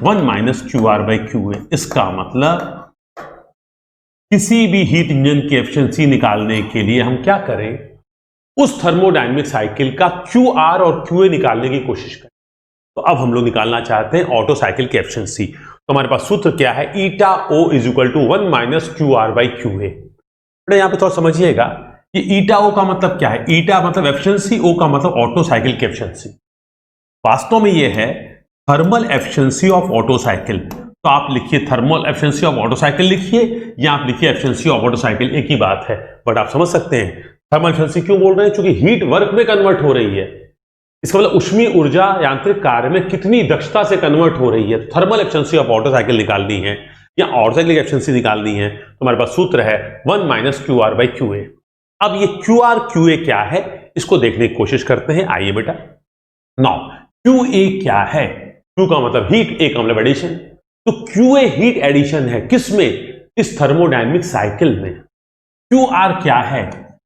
1 माइनस QR बाई QA। इसका मतलब किसी भी हीट इंजन की एफिशिएंसी निकालने के लिए हम क्या करें? उस थर्मोडायनेमिक साइकिल का QR और QA निकालने की कोशिश करें। तो अब हम लोग निकालना चाहते हैं ऑटो साइकिल की एफिशिएंसी। तो हमारे पास सूत्र क्या है? Eta O is equal to 1 minus QR by QA। यहां पे थोड़ा समझिएगा कि ईटा O का मतलब क्या है? ईटा मतलब एफिशिएंसी, O का मतलब ऑटो साइकिल की एफिशिएंसी। वास्तव में यह है thermal efficiency of auto cycle. तो आप लिखिए thermal efficiency of auto cycle लिखिए, या आप लिखिए एफिशिएंसी ऑफ ऑटो साइकिल, एक ही बात है। बट आप समझ सकते हैं थर्मल एफिशिएंसी क्यों बोल रहे हैं? क्योंकि हीट वर्क में कन्वर्ट हो रही है। इसका मतलब ऊष्मीय ऊर्जा यांत्रिक कार्य में कितनी दक्षता से कन्वर्ट हो रही है। Thermal efficiency of auto cycle निकालनी है या ऑटो साइकिल की एफिशिएंसी निकालनी है तो हमारे पास सूत्र है 1 माइनस QR बाई QA। अब ये QR QA क्या है इसको देखने की कोशिश करते हैं। आइए बेटा, नाउ QA क्या है? Q का मतलब हीट, A का मतलब एडिशन। तो QA हीट एडिशन है किसमें? इस थर्मोडायनेमिक साइकिल में। QR क्या है?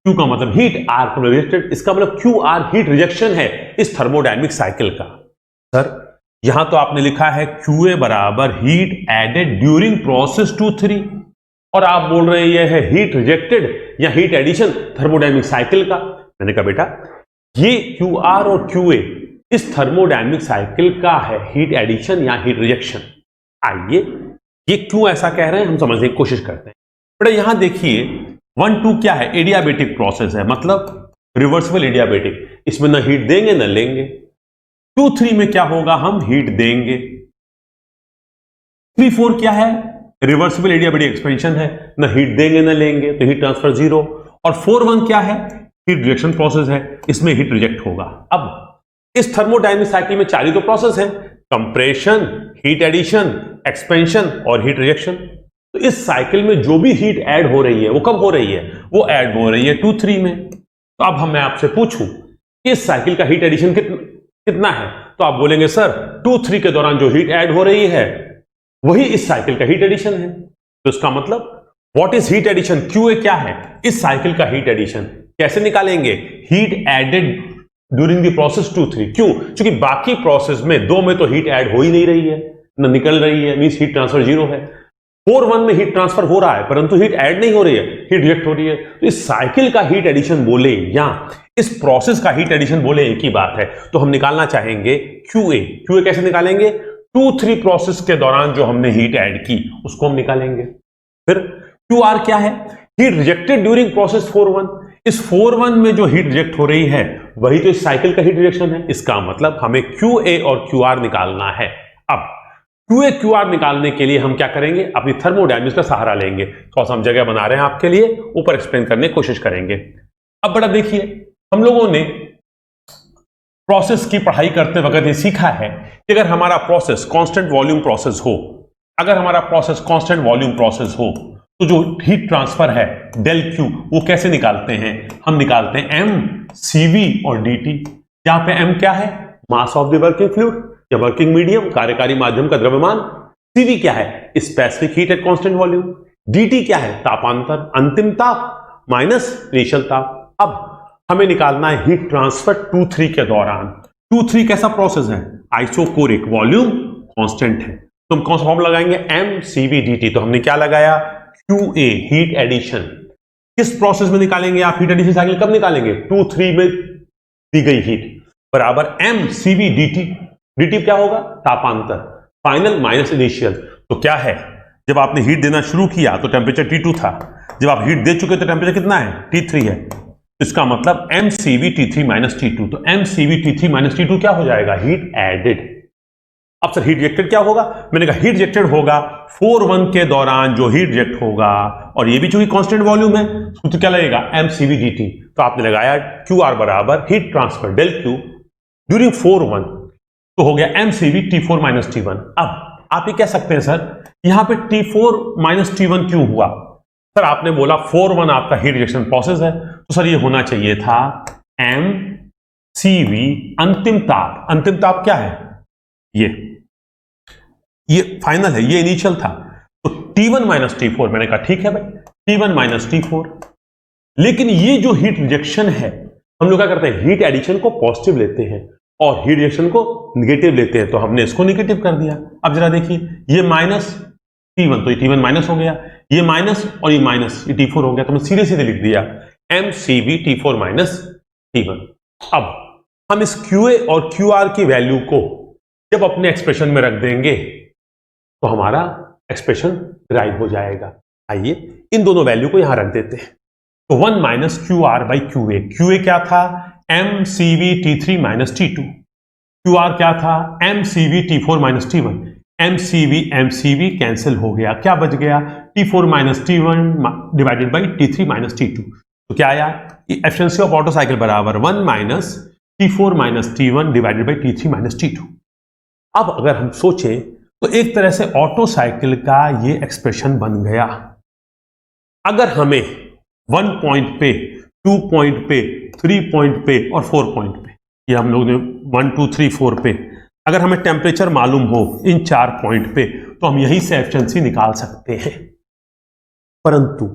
Q का मतलब हीट, R का मतलब रिजेक्टेड। इसका मतलब QR हीट रिजेक्शन है इस थर्मोडायनेमिक साइकिल का। सर यहां तो आपने लिखा है QA बराबर हीट एडेड ड्यूरिंग प्रोसेस 2-3 और आप बोल रहे हैं यह है हीट रिजेक्टेड या हीट एडिशन थर्मोडायनेमिक साइकिल का। मैंने कहा बेटा ये QR और QA इस थर्मोडायनेमिक साइकिल का है हीट एडिशन या हीट रिजेक्शन। आइए ये क्यों ऐसा कह रहे हैं हम समझने की कोशिश करते हैं। बेटा यहां देखिए 1-2 क्या है? एडियाबेटिक प्रोसेस है, मतलब रिवर्सिबल एडियाबेटिक। इसमें ना हीट देंगे ना लेंगे। 2-3 में क्या होगा? हम हीट देंगे। 3-4 क्या है? रिवर्सिबल एडियाबेटिक एक्सपेंशन है, ना हीट देंगे ना लेंगे, तो हीट ट्रांसफर 0। और 4-1 क्या है? हीट रिजेक्शन प्रोसेस है, इसमें हीट रिजेक्ट होगा। अब इस थर्मोडायनेमिक साइकिल में 4 ही तो प्रोसेस है, कंप्रेशन, हीट एडिशन, एक्सपेंशन और हीट रिजेक्शन। तो इस साइकिल में जो भी हीट ऐड हो रही है वो कब हो रही है? वो ऐड हो रही है 2-3 में। तो अब मैं आपसे पूछूं कि इस साइकिल का हीट एडिशन कितना है, तो आप बोलेंगे सर 2-3 के दौरान जो हीट ऐड हो रही है वही इस साइकिल का हीट एडिशन है। तो इसका मतलब what is heat addition? QA क्या है? इस साइकिल का हीट एडिशन। कैसे निकालेंगे? Heat added during the process 2-3। क्यों? क्योंकि बाकी प्रोसेस में 2 में तो हीट ऐड हो ही नहीं रही है, ना निकल रही है, मींस हीट ट्रांसफर 0 है। 4-1 में हीट ट्रांसफर हो रहा है परंतु हीट ऐड नहीं हो रही है, हीट रिजेक्ट हो रही है। तो इस साइकिल का हीट एडिशन बोले या इस प्रोसेस का हीट एडिशन बोले एक ही बात है। तो हम निकालना चाहेंगे QA। QA कैसे निकालेंगे? 2-3 प्रोसेस के दौरान जो हमने हीट ऐड की उसको हम निकालेंगे। फिर QR क्या है? Heat rejected during process 4-1। इस 4-1 में जो हीट रिजेक्ट हो रही है वही तो इस साइकिल का हीट रिजेक्शन है। इसका मतलब हमें QA और QR निकालना है। अब QA QR निकालने के लिए हम क्या करेंगे? अपनी थर्मोडायनेमिक्स का सहारा लेंगे। थोड़ा सा हम जगह बना रहे हैं आपके लिए, ऊपर एक्सप्लेन करने की कोशिश करेंगे। अब बड़ा देखिए, हम लोगों ने प्रोसेस की पढ़ाई करते वक्त ये सीखा है कि अगर हमारा प्रोसेस कांस्टेंट वॉल्यूम प्रोसेस हो, अगर हमारा प्रोसेस कांस्टेंट वॉल्यूम प्रोसेस हो तो जो हीट ट्रांसफर है डेल Q वो कैसे निकालते हैं? हम निकालते हैं M, CV और DT। यहां पे M क्या है? Mass of the working fluid या वर्किंग मीडियम, कार्यकारी माध्यम का द्रव्यमान। CV क्या है? Specific heat at constant volume. DT क्या है? तापांतर, अंतिम ताप माइनस इनिशियल ताप। अब हमें निकालना है हीट ट्रांसफर 2-3 के दौरान। 2-3 कैसा प्रोसेस है? आइसोकोरिक, वॉल्यूम कांस्टेंट है, तो हम कौन सा फॉर्म लगाएंगे? MCV/DT। तो हमने क्या लगाया? QA heat addition. किस प्रोसेस में निकालेंगे आप हीट एडिशन साइकिल? कब निकालेंगे? 2-3 में दी गई हीट बराबर MCV/DT। DT क्या होगा? तापांतर, फाइनल माइनस इनिशियल। तो क्या है? जब आपने हीट देना शुरू किया तो टेम्परेचर T2 था, जब आप हीट दे चुके तो टेम्परेचर कितना है? T3 है। इसका मतलब MCV/T3 - T2। तो MCV/T3 - T2 क्या हो जाएगा? Heat added. अब सर हीट रिजेक्टेड क्या होगा? मैंने कहा हीट रिजेक्टेड होगा 4-1 के दौरान जो हीट रिजेक्ट होगा, और ये भी चूंकि कांस्टेंट वॉल्यूम है तो क्या लगेगा? MCV/DT। तो आपने लगाया QR बराबर heat transfer del Q during 4-1 तो हो गया mCv T4 माइनस T1। अब आप ये कह सकते हैं सर यहां पे T4 माइनस T1 क्यों हुआ? सर आपने बोला 4-1 आपका हीट रिजेक्शन प्रोसेस है, तो सर ये होना चाहिए था mCv अंतिम ताप। अंतिम ताप क्या है? ये फाइनल है, ये इनिशियल था, तो T1 माइनस T4। मैंने कहा ठीक है भाई, T1 माइनस T4। लेकिन ये जो हीट रिजेक्शन है, हम लोग क्या करते हैं, हीट एडिशन को पॉजिटिव लेते हैं और हीट रिजेक्शन को निगेटिव लेते हैं, तो हमने इसको निगेटिव कर दिया। अब जरा देखिए, ये माइनस T1, तो ये T1 माइनस हो गया, ये माइनस और ये माइनस, ये T4 हो गया, तो मैं सीधे सीधे लिख दिया mCv T4 माइनस T1। अब हम इस QA और QR की वैल्यू को जब अपने एक्सप्रेशन में रख देंगे तो हमारा एक्सप्रेशन डिराइव हो जाएगा। आइए इन दोनों वैल्यू को यहां रख देते हैं। तो 1 minus QR by QA। QA क्या था? mCv T3 minus T2। QR क्या था? mCv T4 minus T1। mCv cancel हो गया, क्या बच गया? T4 minus T1 divided by T3 minus T2। तो क्या आया? एफिशिएंसी ऑफ ऑटो साइकिल बराबर 1 minus T4 minus T1 divided by T3 minus T2। अब अगर हम सोचें तो एक तरह से ऑटो साइकिल का ये एक्सप्रेशन बन गया। अगर हमें 1 पॉइंट पे, 2 पॉइंट पे, 3 पॉइंट पे और 4 पॉइंट पे, ये हम लोग ने 1 2 3 4 पे, अगर हमें टेम्परेचर मालूम हो इन 4 पॉइंट पे, तो हम यहीं से एफिशिएंसी निकाल सकते हैं। परंतु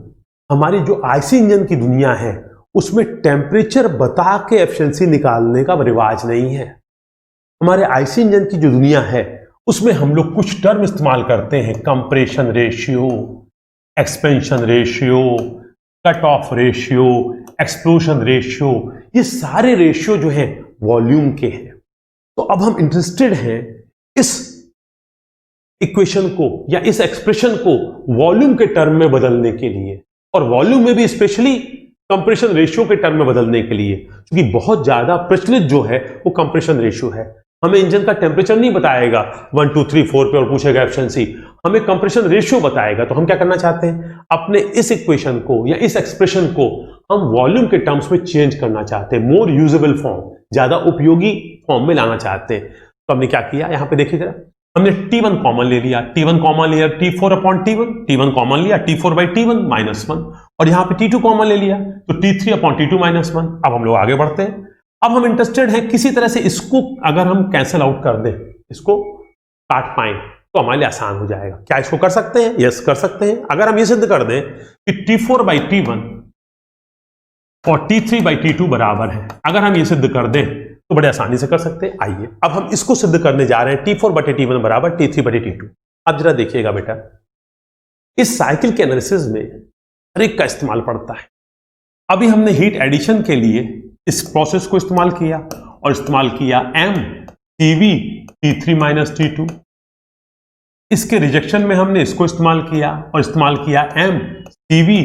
हमारी जो आईसी इंजन की दुनिया है उसमें टेम्परेचर बता के एफिशिएंसी निकालने का रिवाज नहीं है। हमारे आईसी इंजन की जो दुनिया है उसमें हम लोग कुछ टर्म इस्तेमाल करते हैं, compression ratio, expansion ratio, cut off ratio, explosion ratio, ये सारे रेशियो जो है वॉल्यूम के हैं। तो अब हम इंटरेस्टेड हैं इस इक्वेशन को या इस एक्सप्रेशन को वॉल्यूम के टर्म में बदलने के लिए, और वॉल्यूम में भी स्पेशली कंप्रेशन रेशियो के टर्म में बदलने के लिए, क्योंकि बहुत ज्यादा प्रचलित जो है वो कंप्रेशन रेशियो है। हमें इंजन का टेम्परेचर नहीं बताएगा 1 2 3 4 पे और पूछेगा एफिशिएंसी, हमें कंप्रेशन रेशियो बताएगा। तो हम क्या करना चाहते हैं, अपने इस इक्वेशन को या इस एक्सप्रेशन को हम वॉल्यूम के टर्म्स में चेंज करना चाहते हैं, मोर यूजेबल फॉर्म, ज्यादा उपयोगी फॉर्म में लाना चाहते हैं। तो हमने क्या किया, यहां पे देखिए जरा, हमने T1 कॉमन ले लिया, T1 कॉमन लिया T4 upon T1, T1 common लिया T4 बाई T1 माइनस 1, और यहां पे T2 कॉमन ले लिया तो T3 अपॉन T2 माइनस 1। अब हम लोग आगे बढ़ते हैं। अब हम इंटरेस्टेड हैं किसी तरह से इसको अगर हम कैंसिल आउट कर दें, इसको काट पाए तो हमारे लिए आसान हो जाएगा। क्या इसको कर सकते हैं? यस कर सकते हैं। अगर हम ये सिद्ध कर दें कि T4 बाई T1 और T3 बाई T2 बराबर है, अगर हम ये सिद्ध कर दें तो बड़े आसानी से कर सकते हैं। आइए अब हम इसको सिद्ध करने जा रहे हैं, T4 बटे T1 बराबर T3 बटे T2। अब जरा देखिएगा बेटा, इस साइकिल के एनालिसिस में हर एक का इस्तेमाल पड़ता है। अभी हमने हीट एडिशन के लिए इस प्रोसेस को इस्तेमाल किया और इस्तेमाल किया mCv T3 माइनस T2। इसके रिजेक्शन में हमने इसको इस्तेमाल किया और इस्तेमाल किया mCv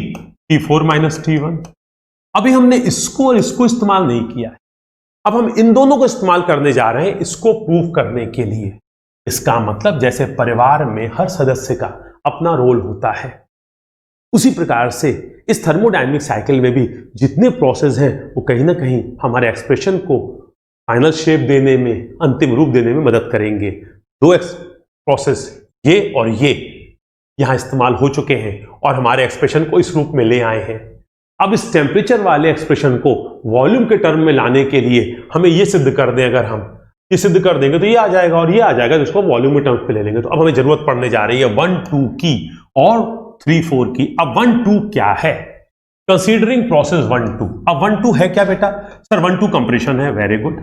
T4 माइनस T1। अभी हमने इसको और इसको इस्तेमाल नहीं किया है, अब हम इन दोनों को इस्तेमाल करने जा रहे हैं इसको प्रूव करने के लिए। इसका मतलब जैसे परिवार में हर सदस्य का अपना रोल होता है, उसी प्रकार से इस थर्मोडायनेमिक साइकिल में भी जितने प्रोसेस हैं वो कहीं ना कहीं हमारे एक्सप्रेशन को फाइनल शेप देने में, अंतिम रूप देने में मदद करेंगे। दो प्रोसेस ये और ये यहां इस्तेमाल हो चुके हैं और हमारे एक्सप्रेशन को इस रूप में ले आए हैं। अब इस टेम्परेचर वाले एक्सप्रेशन को वॉल्यूम के टर्म में लाने के लिए हमें ये सिद्ध कर दें, अगर हम ये सिद्ध कर देंगे तो ये आ जाएगा और ये आ जाएगा, जिसको वॉल्यूम के टर्म्स पे ले लेंगे। तो अब हमें जरूरत पड़ने जा रही है 1 2 की और 3 4 की। अब 1 2 क्या है? Considering process 1 2। अब 1 2 है क्या बेटा? सर 1 2 कंप्रेशन है। Very good.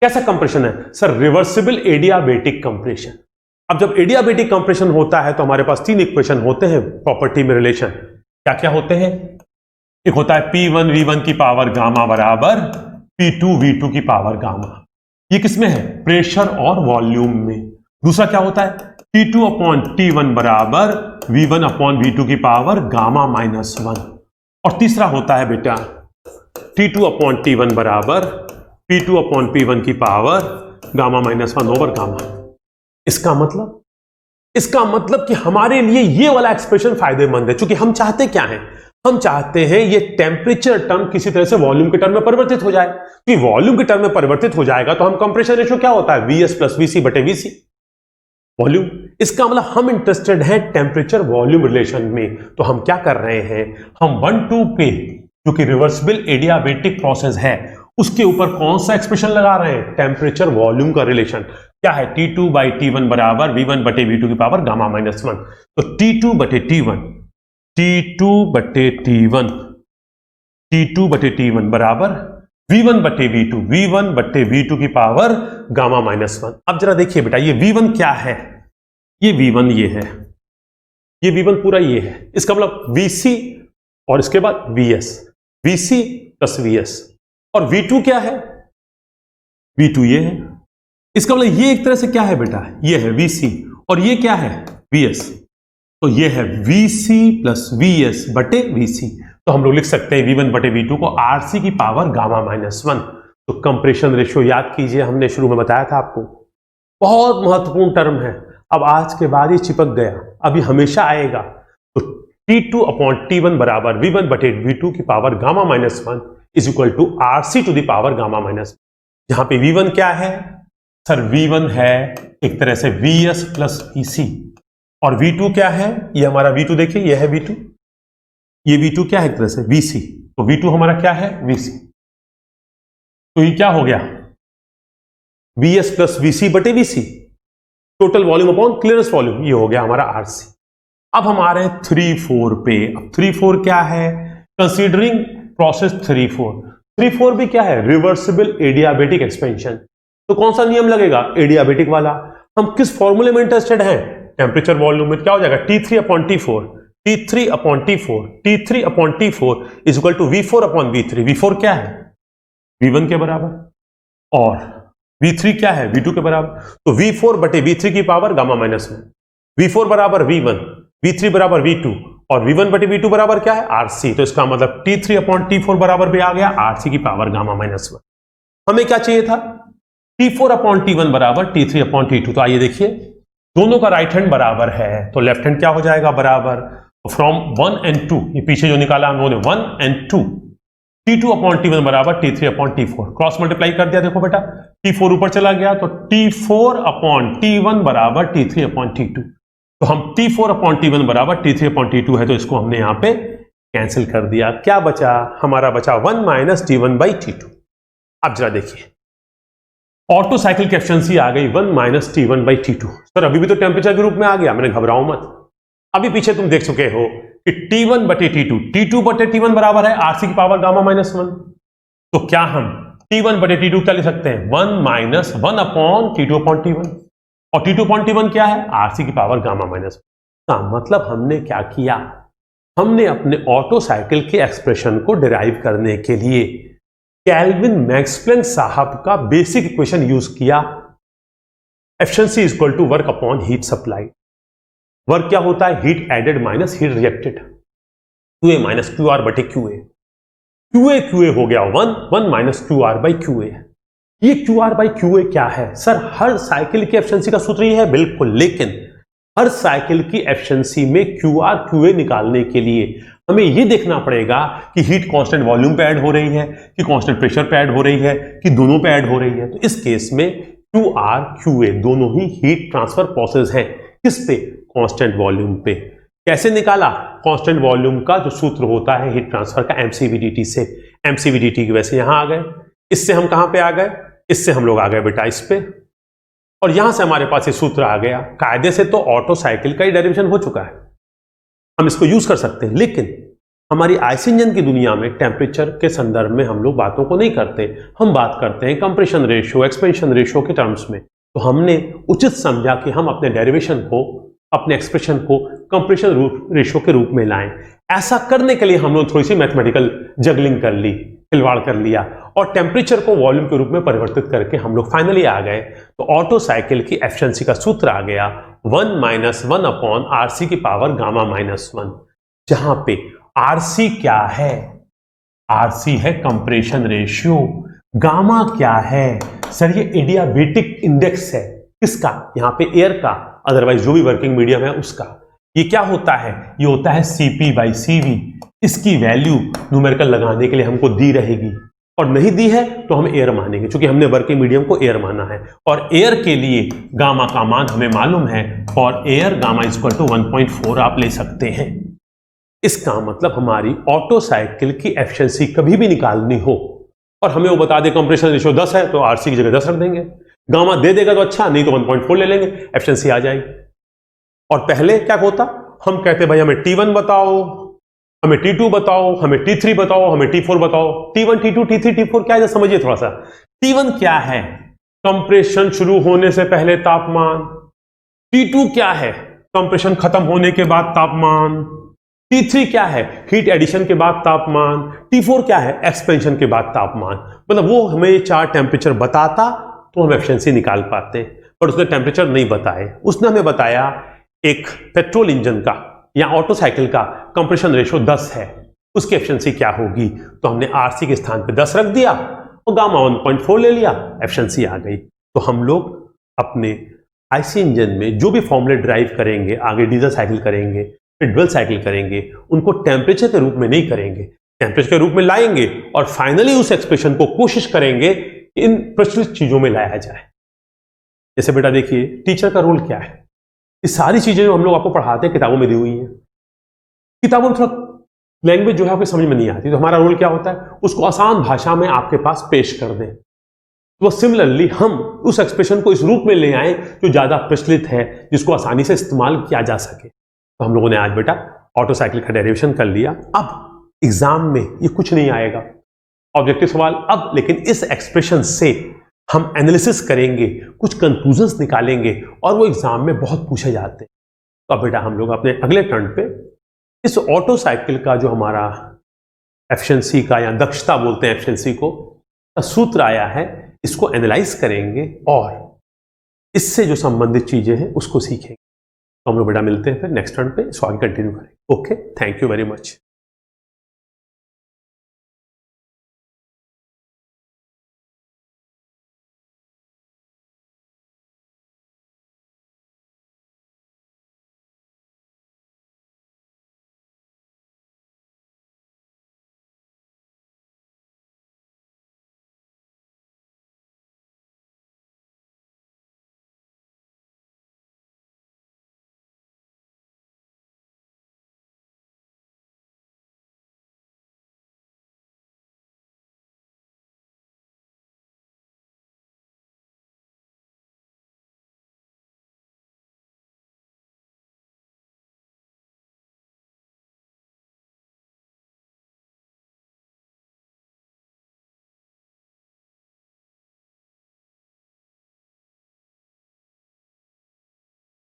कैसा कंप्रेशन है? Sir reversible adiabatic compression. अब जब एडियाबेटिक कंप्रेशन होता है तो हमारे पास 3 इक्वेशन होते हैं प्रॉपर्टी में रिलेशन। क्या क्या होते हैं? एक होता है P1 V1 की पावर गामा बराबर P2 V2 की पावर गामा। ये किसमें है? प्रेशर और वॉल्यूम में। दूसरा क्या होता है? T2 अपॉन T1 बराबर V1 अपॉन V2 की पावर गामा माइनस 1। और तीसरा होता है बेटा T2 अपॉन T1 बराबर P2 अपॉन P1 की power gamma minus 1 over gamma. इसका मतलब कि हमारे लिए ये वाला एक्सप्रेशन फायदेमंद है, क्योंकि हम चाहते क्या है, हम चाहते हैं ये टेम्परेचर टर्म किसी तरह से वॉल्यूम के टर्म में परिवर्तित हो जाए। कि वॉल्यूम के टर्म में परिवर्तित हो जाएगा तो हम कंप्रेशन रेशियो क्या होता है, वीएस प्लस वीसी बटे वीसी वॉल्यूम। इसका मतलब हम इंटरेस्टेड हैं टेम्परेचर वॉल्यूम रिलेशन में। तो हम क्या कर रहे हैं, हम 1-2 पे जो कि रिवर्सिबल एडियाबेटिक प्रोसेस है उसके ऊपर कौन सा एक्सप्रेशन लगा रहे हैं, टेम्परेचर वॉल्यूम का रिलेशन क्या है, T2 बाई T1 बराबर V1 बटे V2 की पावर गामा माइनस 1। तो T2 बटे T1 बराबर V1 बटे V2 की पावर गामा माइनस 1। अब जरा देखिए बेटा, ये V1 क्या है, ये V1 ये है, ये V1 पूरा ये है। इसका मतलब VC और इसके बाद VS, VC प्लस VS। और V2 क्या है, V2 ये है। इसका मतलब ये एक तरह से क्या है बेटा, ये है VC और ये क्या है VS। तो ये है VC प्लस VS बटे VC। तो हम लोग लिख सकते हैं V1 बटे V2 को RC की पावर गामा माइनस 1। तो कंप्रेशन रेशियो याद कीजिए, हमने शुरू में बताया था आपको, बहुत महत्वपूर्ण टर्म है। अब आज के बाद ये चिपक गया, अभी हमेशा आएगा। तो T2 अपॉन T1 बराबर V1 बटे V2 की power gamma minus 1 is equal to RC to the power gamma minus. यहां पे V1 क्या है सर, V1 है एक तरह से VS प्लस VC और V2 क्या है, ये हमारा V2 देखिए, ये है V2, ये V2 क्या है एक तरह से VC। तो V2 हमारा क्या है VC। तो ये क्या हो गया VS प्लस VC बटे VC, total volume upon clearance volume, ये हो गया हमारा RC। अब हम आ रहे हैं 3-4 पे। अब 3-4 क्या है, कंसीडरिंग प्रोसेस 3-4 भी क्या है, रिवर्सिबल एडियाबेटिक एक्सपेंशन। तो कौन सा नियम लगेगा, एडियाबेटिक वाला। हम किस फॉर्मूले में इंटरेस्टेड हैं, टेम्परेचर वॉल्यूम में क्या हो जाएगा T3 upon T4 is equal to V4 upon V3। V4 क्या है V1 के बराबर और V3 क्या है V2 के बराबर। तो V4 बटे V3 की पावर गामा माइनस 1, V4 बराबर V1, V3 बराबर V2 और V1 बटे V2 बराबर क्या है RC। तो इसका मतलब T3 अपॉन T4 बराबर भी आ गया RC की पावर गामा माइनस 1। हमें क्या चाहिए था, T4 अपॉन T1 बराबर T3 अपॉन T2। तो आइए देखिए, दोनों का राइट हैंड बराबर है तो लेफ्ट हैंड क्या हो जाएगा बराबर, फ्रॉम 1 and 2, ये पीछे जो निकाला हम लोगों ने 1 and 2, T2 अपॉन T1 बराबर T3 upon T4, cross multiply कर दिया। देखो बेटा T4 ऊपर चला गया तो T4 अपॉन T1 बराबर T3 अपॉन T2। तो हम T4 अपॉन T1 बराबर T3 अपॉन T2 है तो इसको हमने यहां पे कैंसिल कर दिया। क्या बचा, हमारा बचा 1 माइनस T1 बाई T2। अब जरा देखिए, ऑटो साइकिल की एफिशिएंसी आ गई 1 minus T1 by T2। Sir अभी भी तो टेम्परेचर के रूप में आ गया, मैंने घबराओ मत, अभी पीछे तुम देख चुके हो कि T1 बटे T2 बटे T1 बराबर है RC की पावर गामा माइनस 1। तो क्या हम T1 बटे T2 क्या लिख सकते हैं, 1 minus 1 upon T2 upon T1 और T2 अपॉन T1 क्या है RC की पावर गामा माइनस 1। का मतलब हमने क्या किया, हमने अपने ऑटो साइकिल के एक्सप्रेशन को डिराइव करने के लिए केल्विन मैक्स प्लैंक साहब का बेसिक इक्वेशन यूज किया, efficiency is equal to work upon heat supply. Work क्या होता है, heat added minus heat rejected, QA minus QR बटे QA। QA हो गया 1 माइनस QR बाई QA। ये QR बाई QA क्या है सर, हर साइकिल की एफिशिएंसी का सूत्र ही है, बिल्कुल, लेकिन हर साइकिल की एफिशिएंसी में QR QA निकालने के लिए हमें यह देखना पड़ेगा कि हीट कांस्टेंट वॉल्यूम पे ऐड हो रही है, कि कांस्टेंट प्रेशर पे ऐड हो रही है, कि दोनों पे ऐड हो रही है। तो इस केस में QR QA दोनों ही हीट ट्रांसफर प्रोसेस हैं, किस पे, कांस्टेंट वॉल्यूम पे। कैसे निकाला, कांस्टेंट वॉल्यूम का जो सूत्र होता है हीट ट्रांसफर का MCV/dT से, MCV/dT की वैसे यहां आ गए, इससे हम कहां पे आ गए, इससे हम लोग आ गए बेटा इस पे, और यहां से हमारे पास ये सूत्र आ गया। कायदे से तो ऑटो साइकिल का ही डेरिवेशन हो चुका है, हम इसको यूज कर सकते हैं, लेकिन हमारी आईसी इंजन की दुनिया में टेम्परेचर के संदर्भ में हम लोग बातों को नहीं करते, हम बात करते हैं कंप्रेशन रेशियो, एक्सपेंशन रेशियो के टर्म्स में। तो हमने उचित समझा कि हम अपने डेरिवेशन को, अपने एक्सप्रेशन को कंप्रेशन रेशियो के रूप में लाएं। ऐसा करने के लिए हम लोग थोड़ी सी मैथमेटिकल जगलिंग कर ली, खिलवाड़ कर लिया, और टेम्परेचर को वॉल्यूम के रूप में परिवर्तित करके हम लोग फाइनली आ गए। तो ऑटो साइकिल की एफिशिएंसी का सूत्र आ गया 1 माइनस 1 अपॉन RC की पावर गामा माइनस 1, जहां पे RC क्या है, RC है कंप्रेशन रेशियो, गामा क्या है सर, ये एडियाबेटिक इंडेक्स है, किसका, यहां पे एयर का, अदरवाइज जो भी वर्किंग मीडियम है उसका। ये क्या होता है, ये होता है CP/CV, इसकी वैल्यू न्यूमेरिकल लगाने के लिए हमको दी रहेगी, और नहीं दी है तो हम एयर मानेंगे, क्योंकि हमने वर्किंग मीडियम को एयर माना है। और एयर के लिए गामा का मान हमें मालूम है, for air gamma equal to 1.4 आप ले सकते हैं। इसका मतलब हमारी ऑटो साइकिल की एफिशिएंसी कभी भी निकालनी हो और हमें वो बता दे कंप्रेशन रेशियो 10 है तो आरसी की जगह 10 रख देंगे, गामा दे देगा तो अच्छा, नहीं तो 1.4 ले लेंगे, एफिशिएंसी आ जाएगी। और पहले क्या होता, हम कहते भाई हमें T1 बताओ, हमें T2 बताओ, हमें T3 बताओ, हमें T4 बताओ। T1 T2 T3 T4 क्या है समझिए थोड़ा सा। T1 क्या है, कंप्रेशन शुरू होने से पहले तापमान। T2 क्या है, कंप्रेशन खत्म होने के बाद तापमान। T3 क्या है, हीट एडिशन के बाद तापमान। T4 क्या है, एक्सपेंशन के बाद तापमान। मतलब वो हमें 4 टेम्परेचर बताता तो हम एफिशिएंसी निकाल पाते, पर उसने टेम्परेचर नहीं बताए। उसने हमें बताया एक पेट्रोल इंजन का या ऑटो साइकिल का कंप्रेशन रेशियो 10 है, उसकी एफिशिएंसी क्या होगी, तो हमने आरसी के स्थान पे 10 रख दिया और गामा 1.4 ले लिया, एफिशिएंसी आ गई। तो हम लोग अपने आईसी इंजन में जो भी फॉर्मूले ड्राइव करेंगे, आगे डीजल साइकिल करेंगे, फिर ड्यूल साइकिल करेंगे, उनको टेम्परेचर के रूप में नहीं करेंगे, टेम्परेचर के रूप में लाएंगे और फाइनली उस एक्सप्रेशन को कोशिश करेंगे कि इन प्रचलित चीजों में लाया जाए। जैसे बेटा देखिए, टीचर का रोल क्या है, ये सारी चीजें जो हम लोग आपको पढ़ाते हैं किताबों में दी हुई हैं। किताबों में थोड़ा लैंग्वेज जो है आपको समझ में नहीं आती, तो हमारा रोल क्या होता है, उसको आसान भाषा में आपके पास पेश कर दें। तो सिमिलरली हम उस एक्सप्रेशन को इस रूप में ले आए जो ज्यादा प्रचलित है, जिसको आसानी से इस्तेमाल किया जा सके। तो हम लोगों ने आज बेटा ऑटो साइकिल का डेरिवेशन कर लिया। अब एग्जाम में ये कुछ नहीं आएगा, ऑब्जेक्टिव सवाल अब, लेकिन इस एक्सप्रेशन से हम एनालिसिस करेंगे, कुछ कंक्लूजन्स निकालेंगे और वो एग्जाम में बहुत पूछे जाते हैं। तो अब बेटा हम लोग अपने अगले टर्न पे इस ऑटो साइकिल का जो हमारा एफिशिएंसी का या दक्षता बोलते हैं एफिशिएंसी को, सूत्र आया है, इसको एनालाइज करेंगे और इससे जो संबंधित चीजें हैं उसको सीखेंगे। तो हम लोग बेटा मिलते हैं फिर नेक्स्ट टर्न पे, इसको आगे कंटिन्यू करेंगे। Okay, thank you very much.